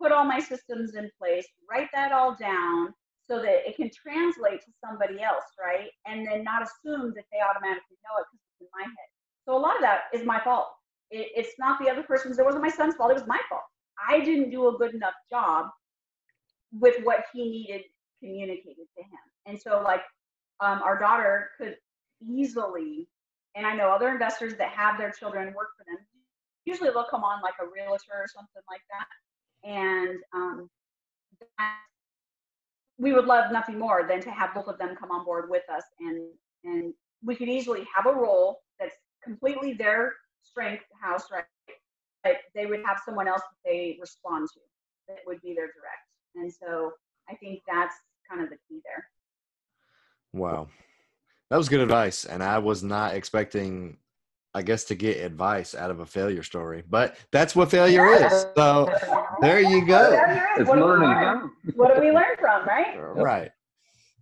put all my systems in place, write that all down so that it can translate to somebody else, right? And then not assume that they automatically know it because it's in my head. So a lot of that is my fault. It's not the other person's. It wasn't my son's fault. It was my fault. I didn't do a good enough job with what he needed communicated to him. And so, like, our daughter could easily, and I know other investors that have their children work for them, usually they'll come on like a realtor or something like that. And we would love nothing more than to have both of them come on board with us. And we could easily have a role that's completely their strength house, right? But they would have someone else that they respond to that would be their direct. And so I think that's kind of the key there. Wow. That was good advice. And I was not expecting, I guess, to get advice out of a failure story, but that's what failure is. So there you go. It's learning. What do we learn from, right? Right.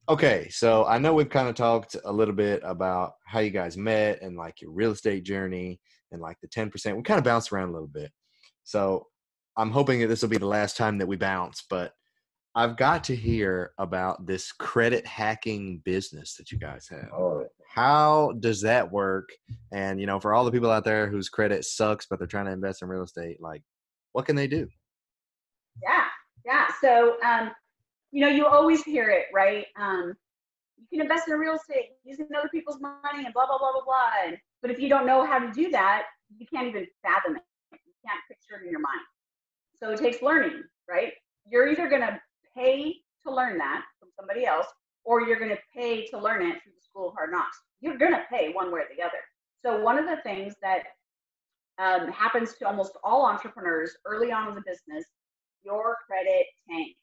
Okay. So I know we've kind of talked a little bit about how you guys met and like your real estate journey and like the 10%. We kind of bounced around a little bit. So I'm hoping that this will be the last time that we bounce, but I've got to hear about this credit hacking business that you guys have. Oh. How does that work? And, for all the people out there whose credit sucks, but they're trying to invest in real estate, like, what can they do? Yeah. So, you always hear it, right? You can invest in real estate using other people's money and blah, blah, blah, blah, blah. But if you don't know how to do that, you can't even fathom it. You can't picture it in your mind. So it takes learning, right? You're either going to pay to learn that from somebody else, or you're going to pay to learn it through the School of Hard Knocks. You're going to pay one way or the other. So one of the things that happens to almost all entrepreneurs early on in the business, your credit tanks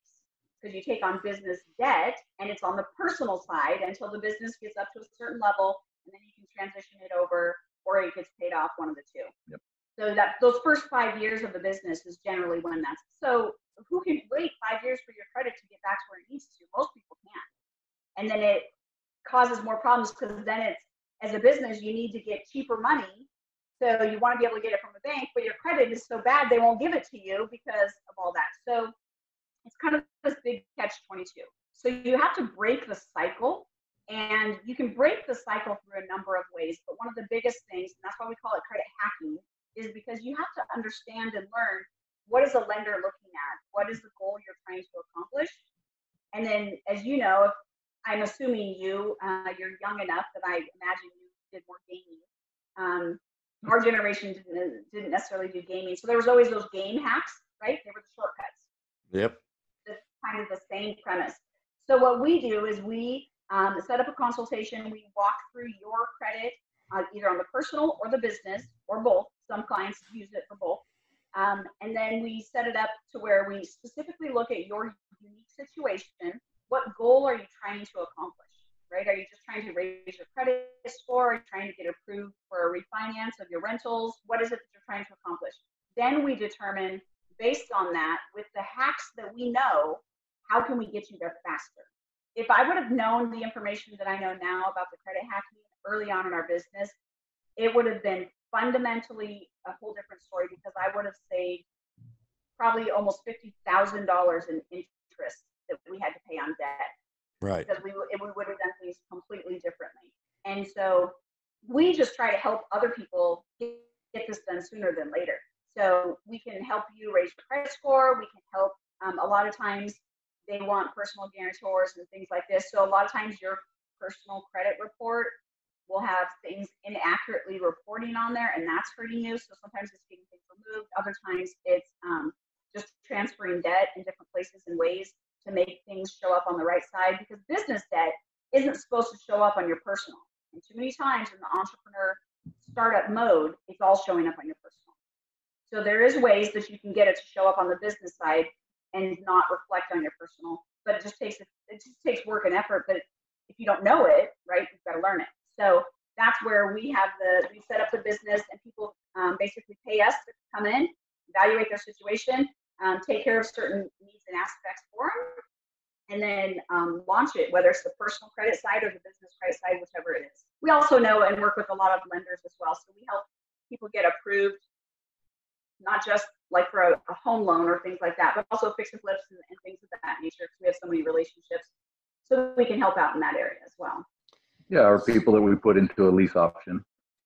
because you take on business debt, and it's on the personal side until the business gets up to a certain level, and then you can transition it over, or it gets paid off, one of the two. Yep. So that those first 5 years of the business is generally when that's. So who can wait 5 years for your credit to get back to where it needs to? Most people can't. And then it causes more problems because then it's, as a business, you need to get cheaper money. So you want to be able to get it from a bank, but your credit is so bad they won't give it to you because of all that. So it's kind of this big catch-22. So you have to break the cycle, and you can break the cycle through a number of ways. But one of the biggest things, and that's why we call it credit hacking, is because you have to understand and learn what is a lender looking at, what is the goal you're trying to accomplish. And then, as you know, if I'm assuming you're young enough that I imagine you did more gaming. Our generation didn't necessarily do gaming, so there was always those game hacks, right? They were the shortcuts. Yep. It's kind of the same premise. So what we do is we set up a consultation. We walk through your credit, either on the personal or the business, or both. Some clients use it for both. And then we set it up to where we specifically look at your unique situation. What goal are you trying to accomplish, right? Are you just trying to raise your credit score? Are you trying to get approved for a refinance of your rentals? What is it that you're trying to accomplish? Then we determine, based on that, with the hacks that we know, how can we get you there faster? If I would have known the information that I know now about the credit hacking early on in our business, it would have been fundamentally a whole different story, because I would have saved probably almost $50,000 in interest that we had to pay on debt. Right. Because we would have done things completely differently. And so we just try to help other people get this done sooner than later. So we can help you raise your credit score. We can help. A lot of times they want personal guarantors and things like this. So a lot of times your personal credit report will have things inaccurately reporting on there, and that's hurting you. So sometimes it's getting things removed. Other times it's just transferring debt in different places and ways to make things show up on the right side, because business debt isn't supposed to show up on your personal. And too many times in the entrepreneur startup mode, it's all showing up on your personal. So there is ways that you can get it to show up on the business side and not reflect on your personal, but it just takes work and effort. But if you don't know it, right, you've got to learn it. So that's where we set up the business, and people basically pay us to come in, evaluate their situation, take care of certain needs and aspects for them, and then launch it, whether it's the personal credit side or the business credit side, whichever it is. We also know and work with a lot of lenders as well. So we help people get approved, not just like for a home loan or things like that, but also fix and flips and things of that nature, because we have so many relationships. So we can help out in that area as well. Yeah, or people that we put into a lease option.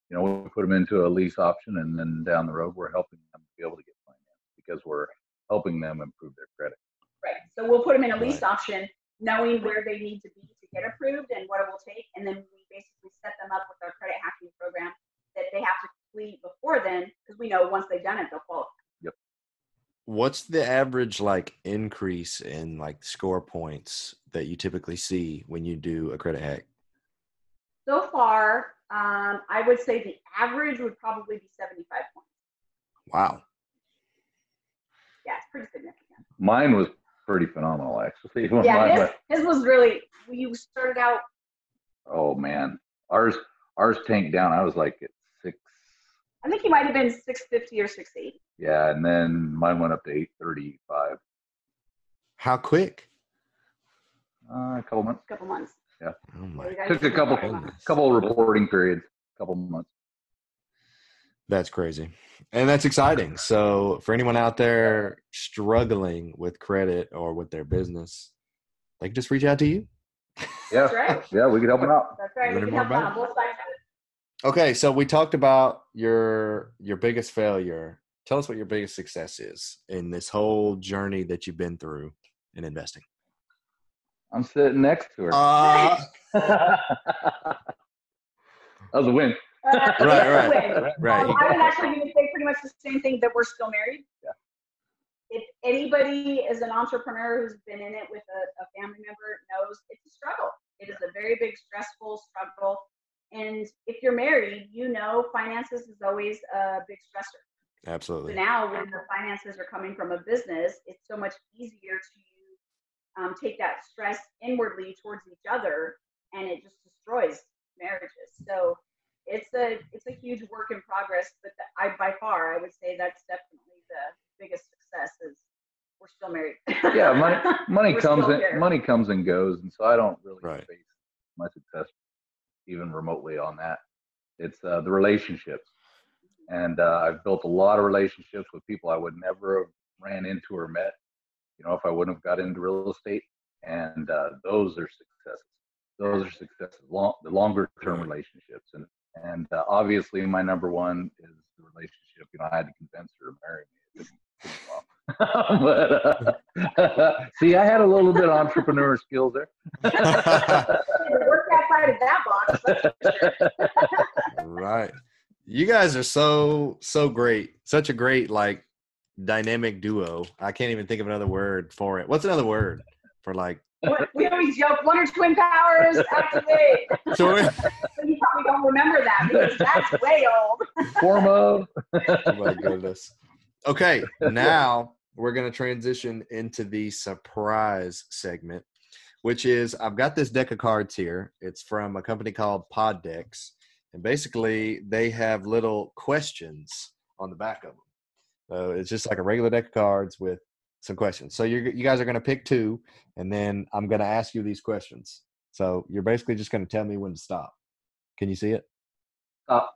You know, we put them into a lease option, and then down the road, we're helping them be able to get financed because we're helping them improve their credit. Right. So we'll put them in a lease option, knowing where they need to be to get approved and what it will take. And then we basically set them up with our credit hacking program that they have to complete before then, because we know once they've done it, they'll qualify. Yep. What's the average increase in score points that you typically see when you do a credit hack? So far, I would say the average would probably be 75 points. Wow. Yeah, it's pretty significant. Mine was pretty phenomenal, actually. Yeah, his was really, you started out. Oh man, ours tanked down. I was like at 6. I think he might have been 650 or 680. Yeah, and then mine went up to 835. How quick? A couple months. Yeah. Oh my. Took a couple reporting periods, couple months. That's crazy. And that's exciting. So for anyone out there struggling with credit or with their business, they can just reach out to you. Yeah. That's right. Yeah, we can help them out. That's right. We can help out on both sides of it. Okay, so we talked about your biggest failure. Tell us what your biggest success is in this whole journey that you've been through in investing. I'm sitting next to her. That was a win. Right. I was actually going to say pretty much the same thing, that we're still married. Yeah. If anybody is an entrepreneur who's been in it with a family member knows it's a struggle. It is a very big, stressful struggle. And if you're married, you know finances is always a big stressor. Absolutely. So now when the finances are coming from a business, it's so much easier to take that stress inwardly towards each other, and it just destroys marriages. So it's a huge work in progress, but by far I would say that's definitely the biggest success is we're still married. Yeah, money comes and goes, and so I don't really base my success even remotely on that. It's the relationships, and I've built a lot of relationships with people I would never have ran into or met, if I wouldn't have got into real estate, and those are successes. Those are successes, the longer term relationships, and obviously my number one is the relationship. I had to convince her to marry me. It took me a while. But see, I had a little bit of entrepreneur skills there. Work outside of that box. That's for sure. Right. You guys are so great. Such a great dynamic duo. I can't even think of another word for it. What's another word for we always joke, Wonder Twin Powers, activate. So you probably don't remember that because that's way old. Form of. Oh my goodness. Okay, now we're going to transition into the surprise segment, which is I've got this deck of cards here. It's from a company called Pod Decks, and basically they have little questions on the back of them. So it's just like a regular deck of cards with some questions. So you guys are going to pick two, and then I'm going to ask you these questions. So you're basically just going to tell me when to stop. Can you see it? Stop.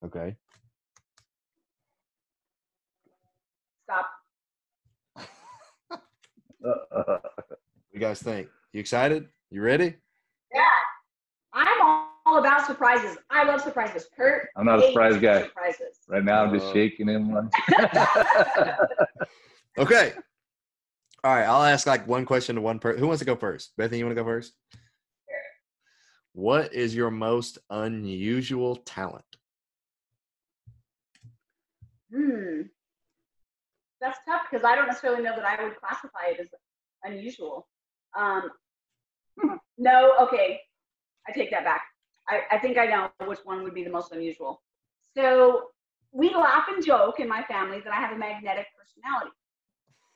Okay. Stop. What do you guys think? You excited? You ready? Yeah. I'm all about surprises. I love surprises. Kurt, I'm not a surprise guy. Surprises. Right now, I'm just shaking him. Okay. All right. I'll ask one question to one person. Who wants to go first? Bethany, you want to go first? Sure. What is your most unusual talent? That's tough because I don't necessarily know that I would classify it as unusual. No, okay. I take that back. I think I know which one would be the most unusual. So we laugh and joke in my family that I have a magnetic personality.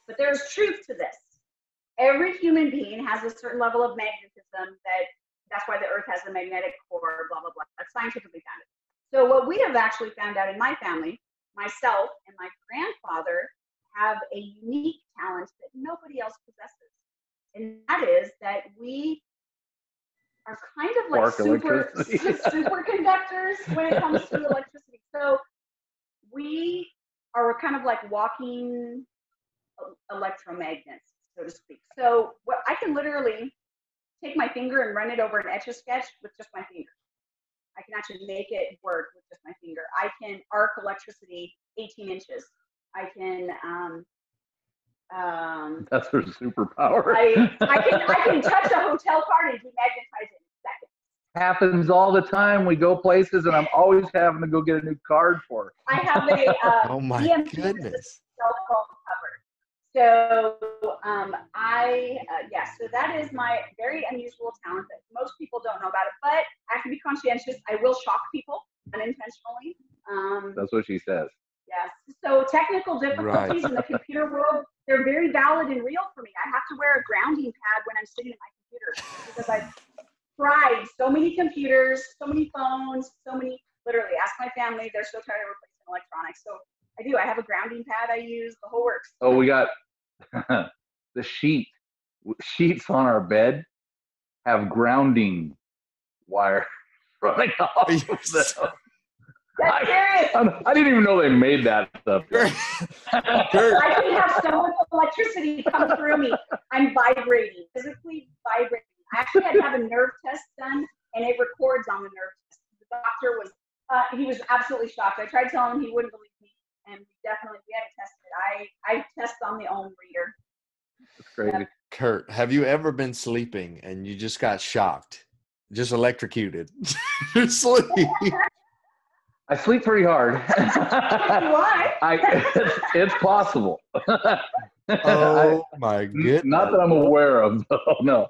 But there's truth to this. Every human being has a certain level of magnetism that's why the earth has a magnetic core, blah, blah, blah. That's scientifically founded. So what we have actually found out in my family, myself and my grandfather have a unique talent that nobody else possesses. And that is that we are kind of like superconductors when it comes to electricity. So we are kind of like walking electromagnets, so to speak. So what I can literally take my finger and run it over an Etch-a-Sketch with just my finger. I can actually make it work with just my finger. I can arc electricity 18 inches. I can that's her superpower. I can touch a hotel card and demagnetize it in seconds. Happens all the time. We go places and I'm always having to go get a new card for it. I have a oh my EMP goodness. cell phone cover. So so that is my very unusual talent that most people don't know about it, but I have to be conscientious. I will shock people unintentionally. That's what she says. Yes. So technical difficulties in the computer world, they're very valid and real for me. I have to wear a grounding pad when I'm sitting at my computer because I've tried so many computers, so many phones, literally ask my family, they're so tired of replacing electronics. So I have a grounding pad I use, the whole works. Oh, we got the sheets on our bed have grounding wire running off of them. That's serious. I didn't even know they made that stuff. I can have so much electricity come through me. I'm vibrating, physically vibrating. I actually had to have a nerve test done, and it records on the nerve test. The doctor he was absolutely shocked. I tried telling him, he wouldn't believe me, and we had to test it. I test on the ohm reader. That's crazy. Yep. Kurt, have you ever been sleeping and you just got shocked, just electrocuted? Sleep. I sleep pretty hard. It's possible. Oh my goodness. Not that I'm aware of, though. No.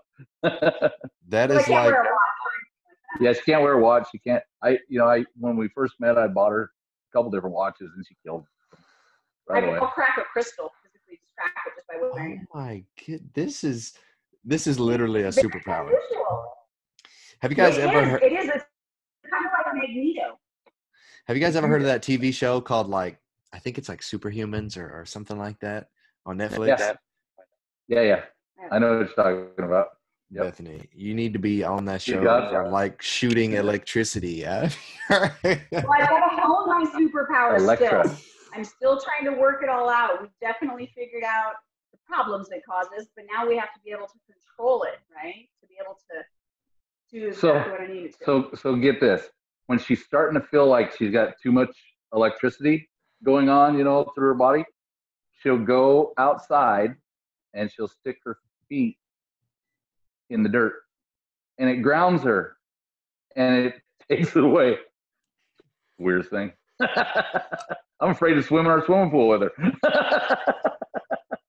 That So I is can't like, wear a watch. Yeah, she can't wear a watch. She can't. When we first met, I bought her a couple different watches, and she killed them right away. I'll crack a crystal, physically just crack it just by wearing oh it. my god, this is literally a Very superpower. unusual. Have you guys ever heard? It is. It's kind of like a Magneto. Have you guys ever heard of that TV show called like I think it's like Superhumans or something like that on Netflix? Yeah. I know what you're talking about. Yep. Bethany, you need to be on that show got for like shooting electricity out. Well, I gotta hone my superpower Electra. still. I'm still trying to work it all out. We've definitely figured out the problems it causes, but now we have to be able to control it, right? To be able to do exactly what I need to. So get this. When she's starting to feel like she's got too much electricity going on, through her body, she'll go outside and she'll stick her feet in the dirt, and it grounds her, and it takes it away. Weirdest thing. I'm afraid to swim in our swimming pool with her.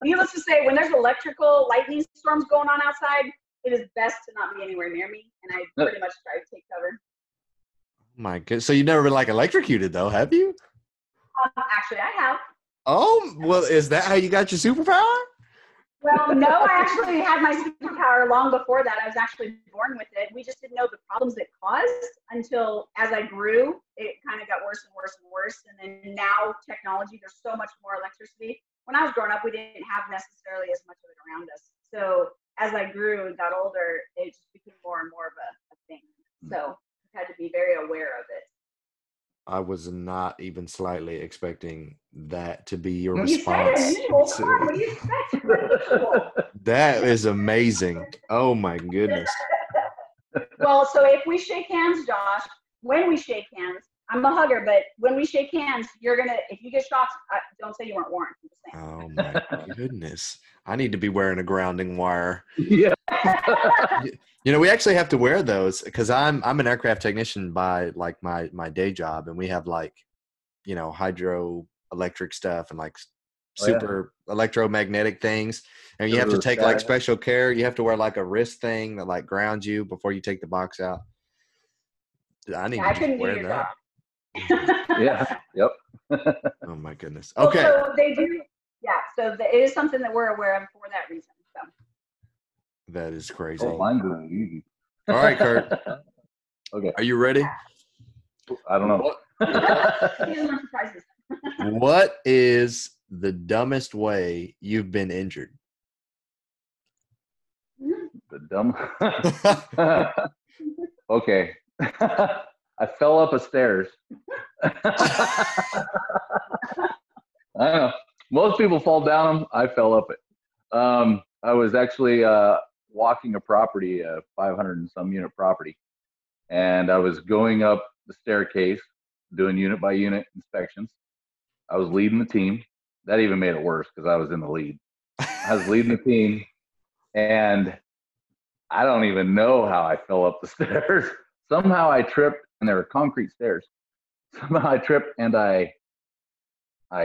Needless to say, when there's electrical lightning storms going on outside, it is best to not be anywhere near me, and I pretty much try to take cover. My goodness. So you've never been like electrocuted though, have you? Actually, I have. Oh, well, is that how you got your superpower? Well, no, I actually had my superpower long before that. I was actually born with it. We just didn't know the problems it caused until as I grew, it kind of got worse and worse and worse. And then now technology, there's so much more electricity. When I was growing up, we didn't have necessarily as much of it around us. So as I grew and got older, it just became more and more of a thing. So I had to be very aware of it. I was not even slightly expecting that to be your You said response. unusual. Come on, what do you expect? Unusual. That is amazing. Oh my goodness. Well, so if we shake hands, Josh, when we shake hands, I'm a hugger, but when we shake hands, if you get shocked, don't say you weren't warned. I'm just saying. Oh my goodness. I need to be wearing a grounding wire. Yeah. We actually have to wear those because I'm an aircraft technician by like my day job, and we have like, hydroelectric stuff and like super electromagnetic things, and you have to take like special care. You have to wear like a wrist thing that like grounds you before you take the box out. I need to wear that. Yeah. Yep. Oh my goodness. Okay. Well, so they do. Yeah. So it is something that we're aware of for that reason. So. That is crazy. Oh, mine's really easy. All right, Kurt. Okay. Are you ready? I don't know. What is the dumbest way you've been injured? The dumb. Okay. I fell up a stairs. I don't know. Most people fall down them. I fell up it. I was actually walking a property, a 500 and some unit property, and I was going up the staircase, doing unit by unit inspections. I was leading the team. That even made it worse because I was in the lead. I was leading the team, and I don't even know how I fell up the stairs. Somehow I tripped, and there were concrete stairs. Somehow I tripped, and I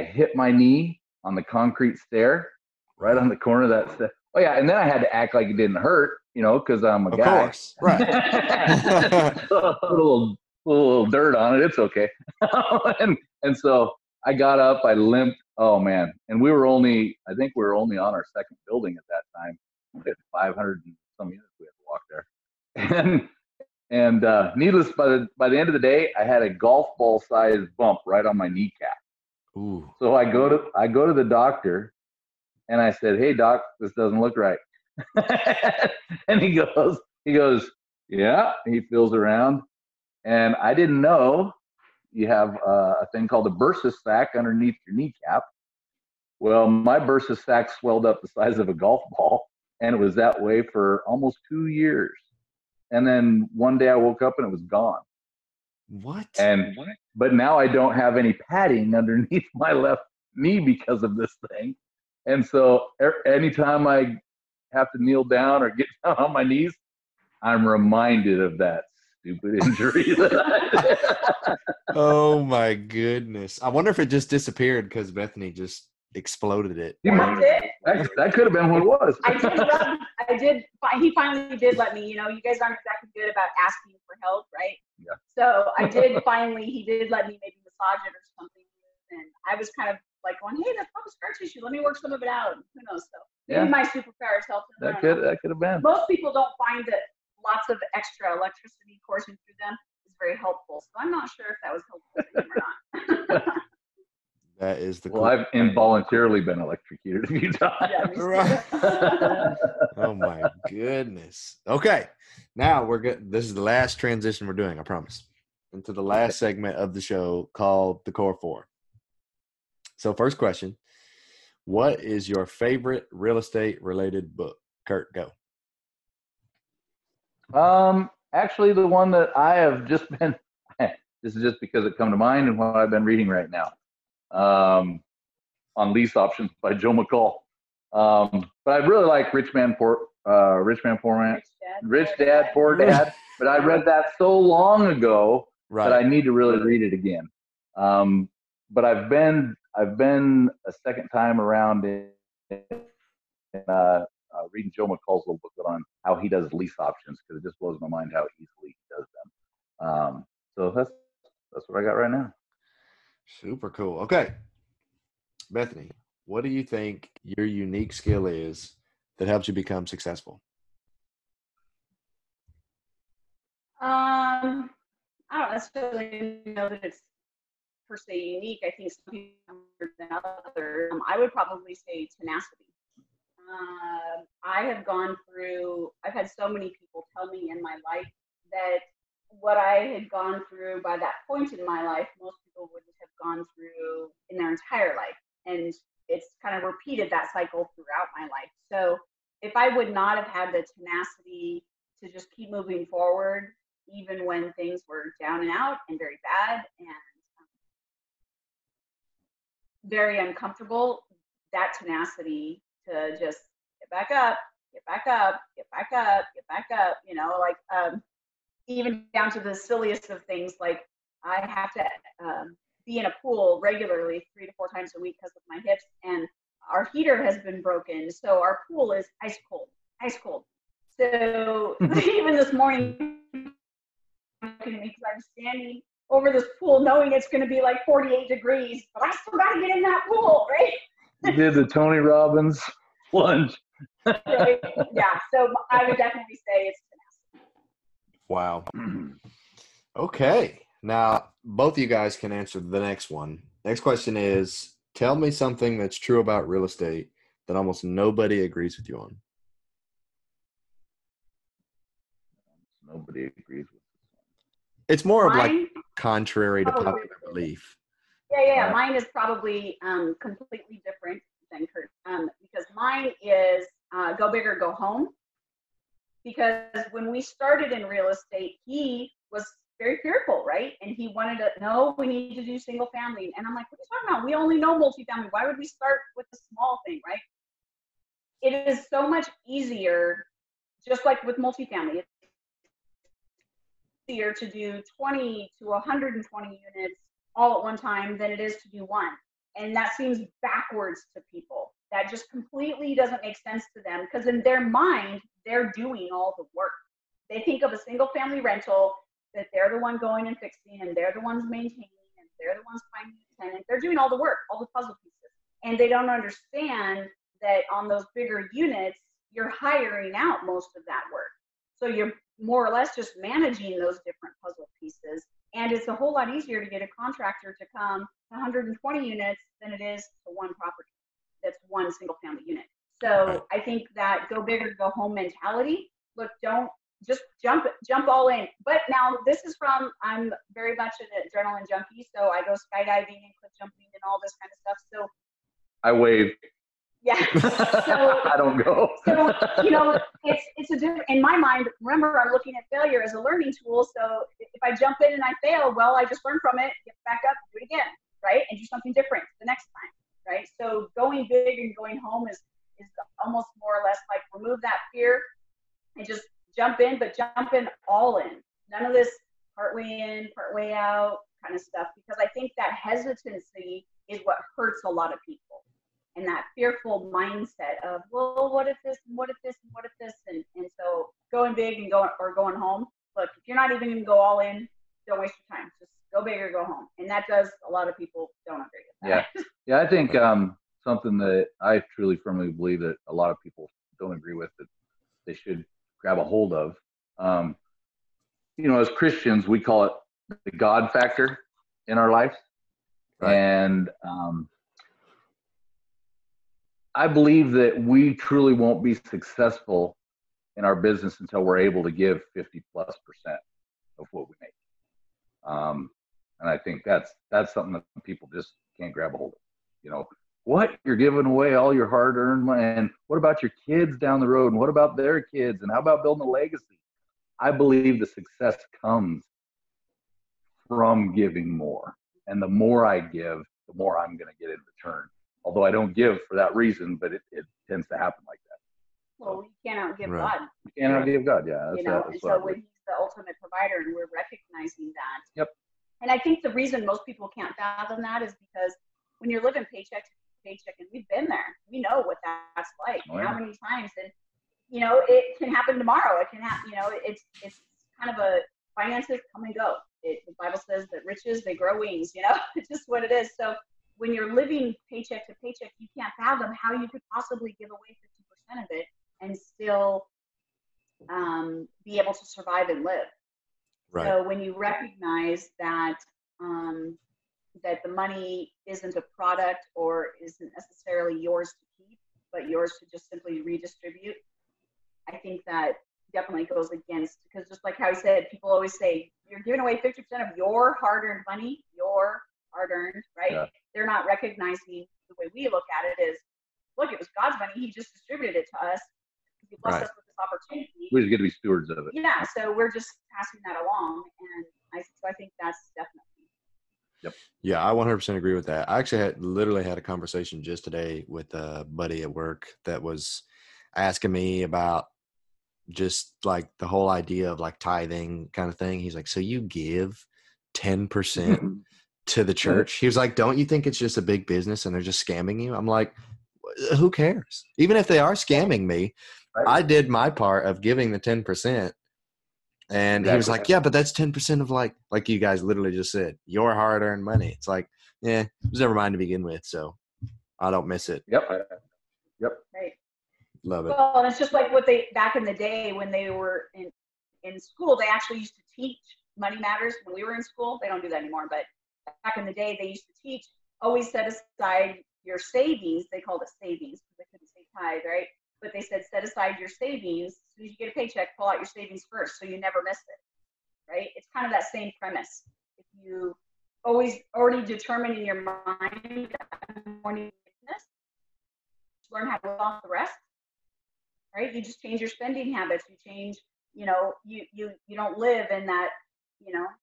hit my knee on the concrete stair, right on the corner of that stair. Oh yeah, and then I had to act like it didn't hurt, because I'm a guy. Of course, right. Put a little dirt on it. It's okay. and so I got up. I limped. Oh man! And I think we were only on our second building at that time. We had 500 and some units we had to walk there. And needless, by the end of the day, I had a golf ball sized bump right on my kneecap. Ooh. So I go to the doctor, and I said, "Hey doc, this doesn't look right." And he goes, "Yeah." He feels around, and I didn't know you have a thing called a bursa sac underneath your kneecap. Well, my bursa sac swelled up the size of a golf ball, and it was that way for almost 2 years. And then one day I woke up and it was gone. What? But now I don't have any padding underneath my left knee because of this thing. And so anytime I have to kneel down or get down on my knees, I'm reminded of that stupid injury that I did. Oh my goodness. I wonder if it just disappeared because Bethany just exploded it. You might That could have been what it was. He finally did let me, you guys aren't exactly good about asking for help, right? Yeah. So he did let me maybe massage it or something. And I was kind of like going, hey, that's probably scar tissue. Let me work some of it out. Who knows? So maybe my superpowers helped him. That could have been. Most people don't find that lots of extra electricity coursing through them is very helpful. So I'm not sure if that was helpful for him or not. That is the Well, I've involuntarily been electrocuted a few times. Right. Oh my goodness. Okay. Now we're good. This is the last transition we're doing, I promise. Into the last segment of the show called the Core Four. So first question, what is your favorite real estate related book? Kurt, go. Actually the one that I have just been, this is just because it come to mind and what I've been reading right now. On Lease Options by Joe McCall. But I really like Rich Dad, Poor Dad. But I read that so long ago that I need to really read it again. But I've been a second time around in reading Joe McCall's little booklet on how he does lease options, because it just blows my mind how easily he does them. So that's what I got right now. Super cool. Okay. Bethany, what do you think your unique skill is that helps you become successful? I don't necessarily know that it's per se unique. I think some people are more than others. I would probably say tenacity. I've had so many people tell me in my life that what I had gone through by that point in my life, most people wouldn't have gone through in their entire life. And it's kind of repeated that cycle throughout my life. So if I would not have had the tenacity to just keep moving forward, even when things were down and out and very bad and very uncomfortable, that tenacity to just get back up, get back up, get back up, get back up, even down to the silliest of things, like I have to be in a pool regularly 3 to 4 times a week because of my hips, and our heater has been broken, so our pool is ice cold. So even this morning, because I'm standing over this pool knowing it's going to be like 48 degrees, but I still got to get in that pool, right? You did the Tony Robbins plunge. Right? Yeah, so I would definitely say it's tenacity. Wow. Okay. Now, both of you guys can answer the next one. Next question is, tell me something that's true about real estate that almost nobody agrees with you on. Nobody agrees with this. It's more of like contrary to popular belief. Yeah. Mine is probably completely different than Kurt, because mine is go big or go home. Because when we started in real estate, he was very fearful, right? And he wanted to know we need to do single family. And I'm like, what are you talking about? We only know multifamily. Why would we start with the small thing, right? It is so much easier, just like with multifamily. It's easier to do 20 to 120 units all at one time than it is to do one. And that seems backwards to people. That just completely doesn't make sense to them, because in their mind, they're doing all the work. They think of a single family rental, that they're the one going and fixing, and they're the ones maintaining, and they're the ones finding the tenant. They're doing all the work, all the puzzle pieces. And they don't understand that on those bigger units, you're hiring out most of that work. So you're more or less just managing those different puzzle pieces. And it's a whole lot easier to get a contractor to come to 120 units than it is to one property that's one single family unit. So I think that go big or go home mentality, look, don't just jump all in. But now this is I'm very much an adrenaline junkie, so I go skydiving and cliff jumping and all this kind of stuff. So I wave. Yeah. So, I don't go. So, it's a different, in my mind, remember, I'm looking at failure as a learning tool. So if I jump in and I fail, well, I just learn from it, get back up, do it again, right? And do something different the next time, right? So going big and going home is almost more or less like remove that fear and just jump in, but jump in all in. None of this partway in, partway out kind of stuff, because I think that hesitancy is what hurts a lot of people. and that fearful mindset of, well, what if this and what if this and what if this, and so going big and going home. Look, if you're not even going to go all in, don't waste your time. Just go big or go home, and that does a lot of people don't agree with that. Yeah. I think something that I truly firmly believe that a lot of people don't agree with, that they should grab a hold of. As Christians, we call it the God factor in our lives. Right. And I believe that we truly won't be successful in our business until we're able to give 50+% of what we make. And I think that's something that people just can't grab a hold of. What? You're giving away all your hard-earned money, and what about your kids down the road, and what about their kids, and how about building a legacy? I believe the success comes from giving more, and the more I give, the more I'm going to get in return. Although I don't give for that reason, but it tends to happen like that. Well, you cannot give God. You cannot give God, yeah. And so when He's the ultimate provider, and we're recognizing that. Yep. And I think the reason most people can't fathom that is because when you're living paycheck to paycheck, and we've been there, we know what that's like. Oh, yeah. How many times, and it can happen tomorrow. It can happen. It's kind of a finances come and go. The Bible says that riches, they grow wings. It's just what it is. So when you're living paycheck to paycheck, you can't fathom how you could possibly give away 50% of it and still be able to survive and live. Right. So when you recognize that that the money isn't a product or isn't necessarily yours to keep, but yours to just simply redistribute, I think that definitely goes against, because just like how he said, people always say, you're giving away 50% of your hard-earned money, your hard-earned, right? Yeah. They're not recognizing the way we look at it is, look, it was God's money. He just distributed it to us. He blessed us with this opportunity. We just get to be stewards of it. Yeah, so we're just passing that along. And I think that's definitely. Yep. Yeah, I 100% agree with that. I actually literally had a conversation just today with a buddy at work that was asking me about just like the whole idea of like tithing kind of thing. He's like, so you give 10% to the church? He was like, don't you think it's just a big business and they're just scamming you? I'm like, who cares? Even if they are scamming me, right. I did my part of giving the 10%. And he was like, yeah, but that's 10% of like you guys literally just said, your hard-earned money. It's like, it was never mine to begin with, so I don't miss it. Yep. Right. Love it. Well, and it's just like what back in the day when they were in school, they actually used to teach money matters when we were in school. They don't do that anymore, but back in the day, they used to teach, always set aside your savings. They called it savings because they couldn't say tithe, right? But they said, set aside your savings. As soon as you get a paycheck, pull out your savings first so you never miss it, right? It's kind of that same premise. If you always already determine in your mind, I'm going to do this, learn how to live off the rest, right? You just change your spending habits. You change, you don't live in that,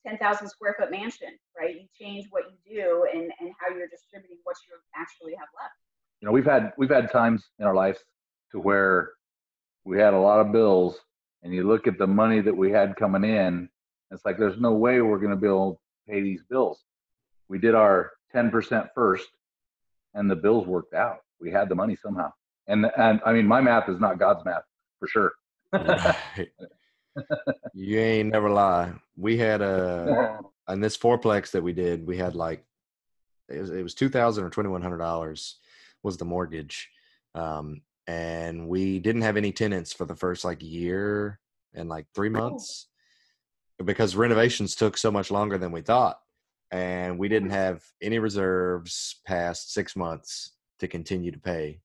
10,000 square foot mansion, right? You change what you do and how you're distributing what you actually have left. We've had times in our life to where we had a lot of bills, and you look at the money that we had coming in, it's like there's no way we're going to be able to pay these bills. We did our 10% first, and the bills worked out. We had the money somehow. And I mean, my math is not God's math, for sure. Right. You ain't never lie. We had on this fourplex that we did, we had like, it was $2,000 or $2,100 was the mortgage. And we didn't have any tenants for the first like year and like 3 months because renovations took so much longer than we thought. And we didn't have any reserves past 6 months to continue to pay.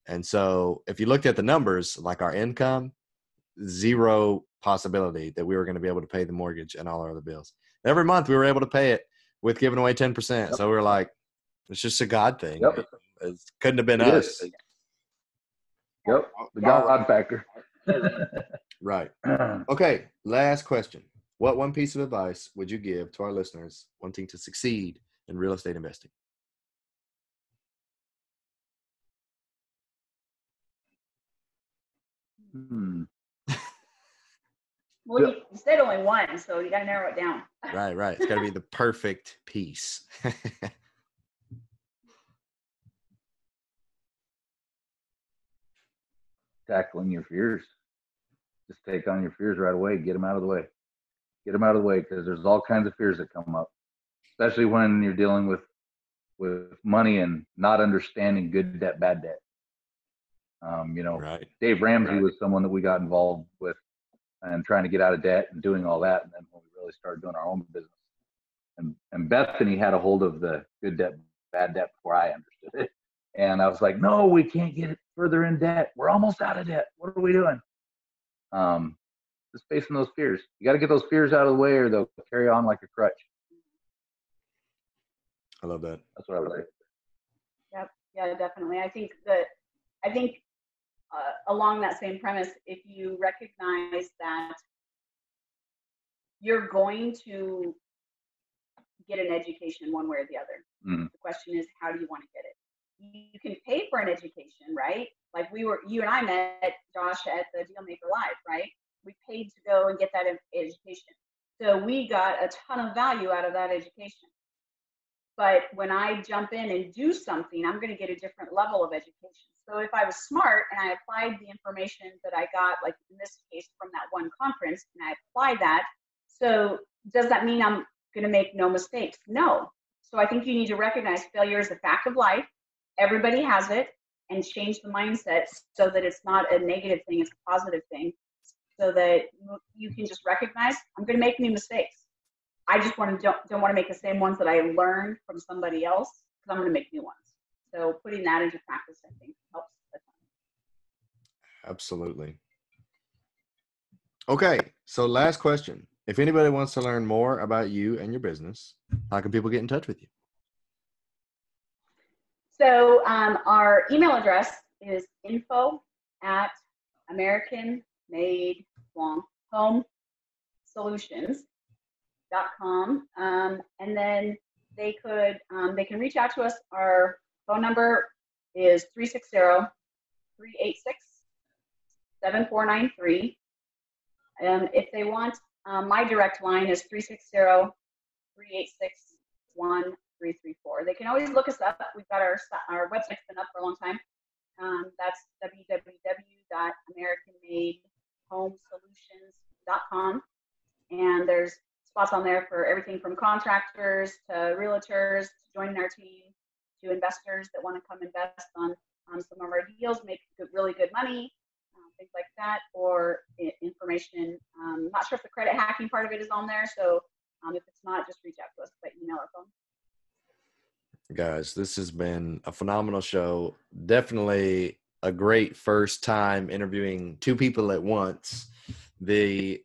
And so if you looked at the numbers, like our income, zero possibility that we were going to be able to pay the mortgage and all our other bills. Every month we were able to pay it with giving away 10%. Yep. So we were like, it's just a God thing. Yep. It couldn't have been us. Is. Yep, the God factor. Right. Okay, last question. What one piece of advice would you give to our listeners wanting to succeed in real estate investing? Well, you said only one, so you got to narrow it down. Right. It's got to be the perfect piece. tackling your fears. Just take on your fears right away. Get them out of the way. Get them out of the way, because there's all kinds of fears that come up, especially when you're dealing with money and not understanding good debt, bad debt. Right. Dave Ramsey was someone that we got involved with and trying to get out of debt and doing all that. And then when we really started doing our own business, and Bethany had a hold of the good debt, bad debt before I understood it. And I was like, no, we can't get further in debt. We're almost out of debt. What are we doing? Just facing those fears. You got to get those fears out of the way, or they'll carry on like a crutch. I love that. That's what I would say. Yep. Yeah, definitely. I think along that same premise, if you recognize that you're going to get an education one way or the other, the question is, how do you want to get it? You can pay for an education, right? Like you and I met, Josh, at the Dealmaker Live, right? We paid to go and get that education. So we got a ton of value out of that education. But when I jump in and do something, I'm going to get a different level of education. So if I was smart and I applied the information that I got, like in this case from that one conference, and I apply that, so does that mean I'm going to make no mistakes? No. So I think you need to recognize failure is a fact of life. Everybody has it, and change the mindset so that it's not a negative thing, it's a positive thing, so that you can just recognize, I'm going to make new mistakes. I just don't want to make the same ones that I learned from somebody else, because I'm going to make new ones. So putting that into practice, I think, helps a ton. Absolutely. Okay, so last question. If anybody wants to learn more about you and your business, how can people get in touch with you? So our email address is info@AmericanMadeHomeSolutions.com, and then they can reach out to us. Our phone number is 360-386-7493. If they want, my direct line is 360-386-1334. They can always look us up. We've got our website's been up for a long time. That's www.americanmadehomesolutions.com. And there's spots on there for everything from contractors to realtors to joining our team to investors that want to come invest on some of our deals, make really good money, things like that, or information. Not sure if the credit hacking part of it is on there. So if it's not, just reach out to us by email or phone. Guys, this has been a phenomenal show. Definitely a great first time interviewing two people at once. The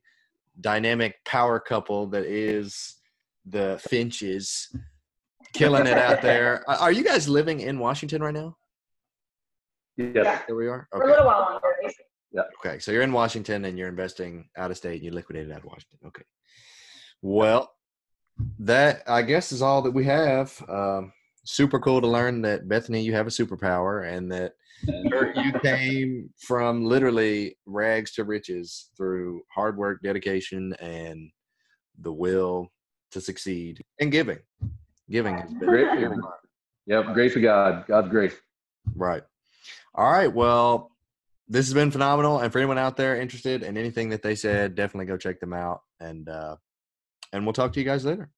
dynamic power couple that is the Finches, killing it out there. Are you guys living in Washington right now? Yes. Here we are. For a little while longer. Yeah. Okay, so you're in Washington and you're investing out of state and you liquidated out of Washington. Okay. Well, that I guess is all that we have. Super cool to learn that, Bethany, you have a superpower, and that you came from literally rags to riches through hard work, dedication, and the will to succeed, and giving. Giving has been Great. Yep. Grace of God. God's grace. right. All right. Well, this has been phenomenal. And for anyone out there interested in anything that they said, definitely go check them out. And we'll talk to you guys later.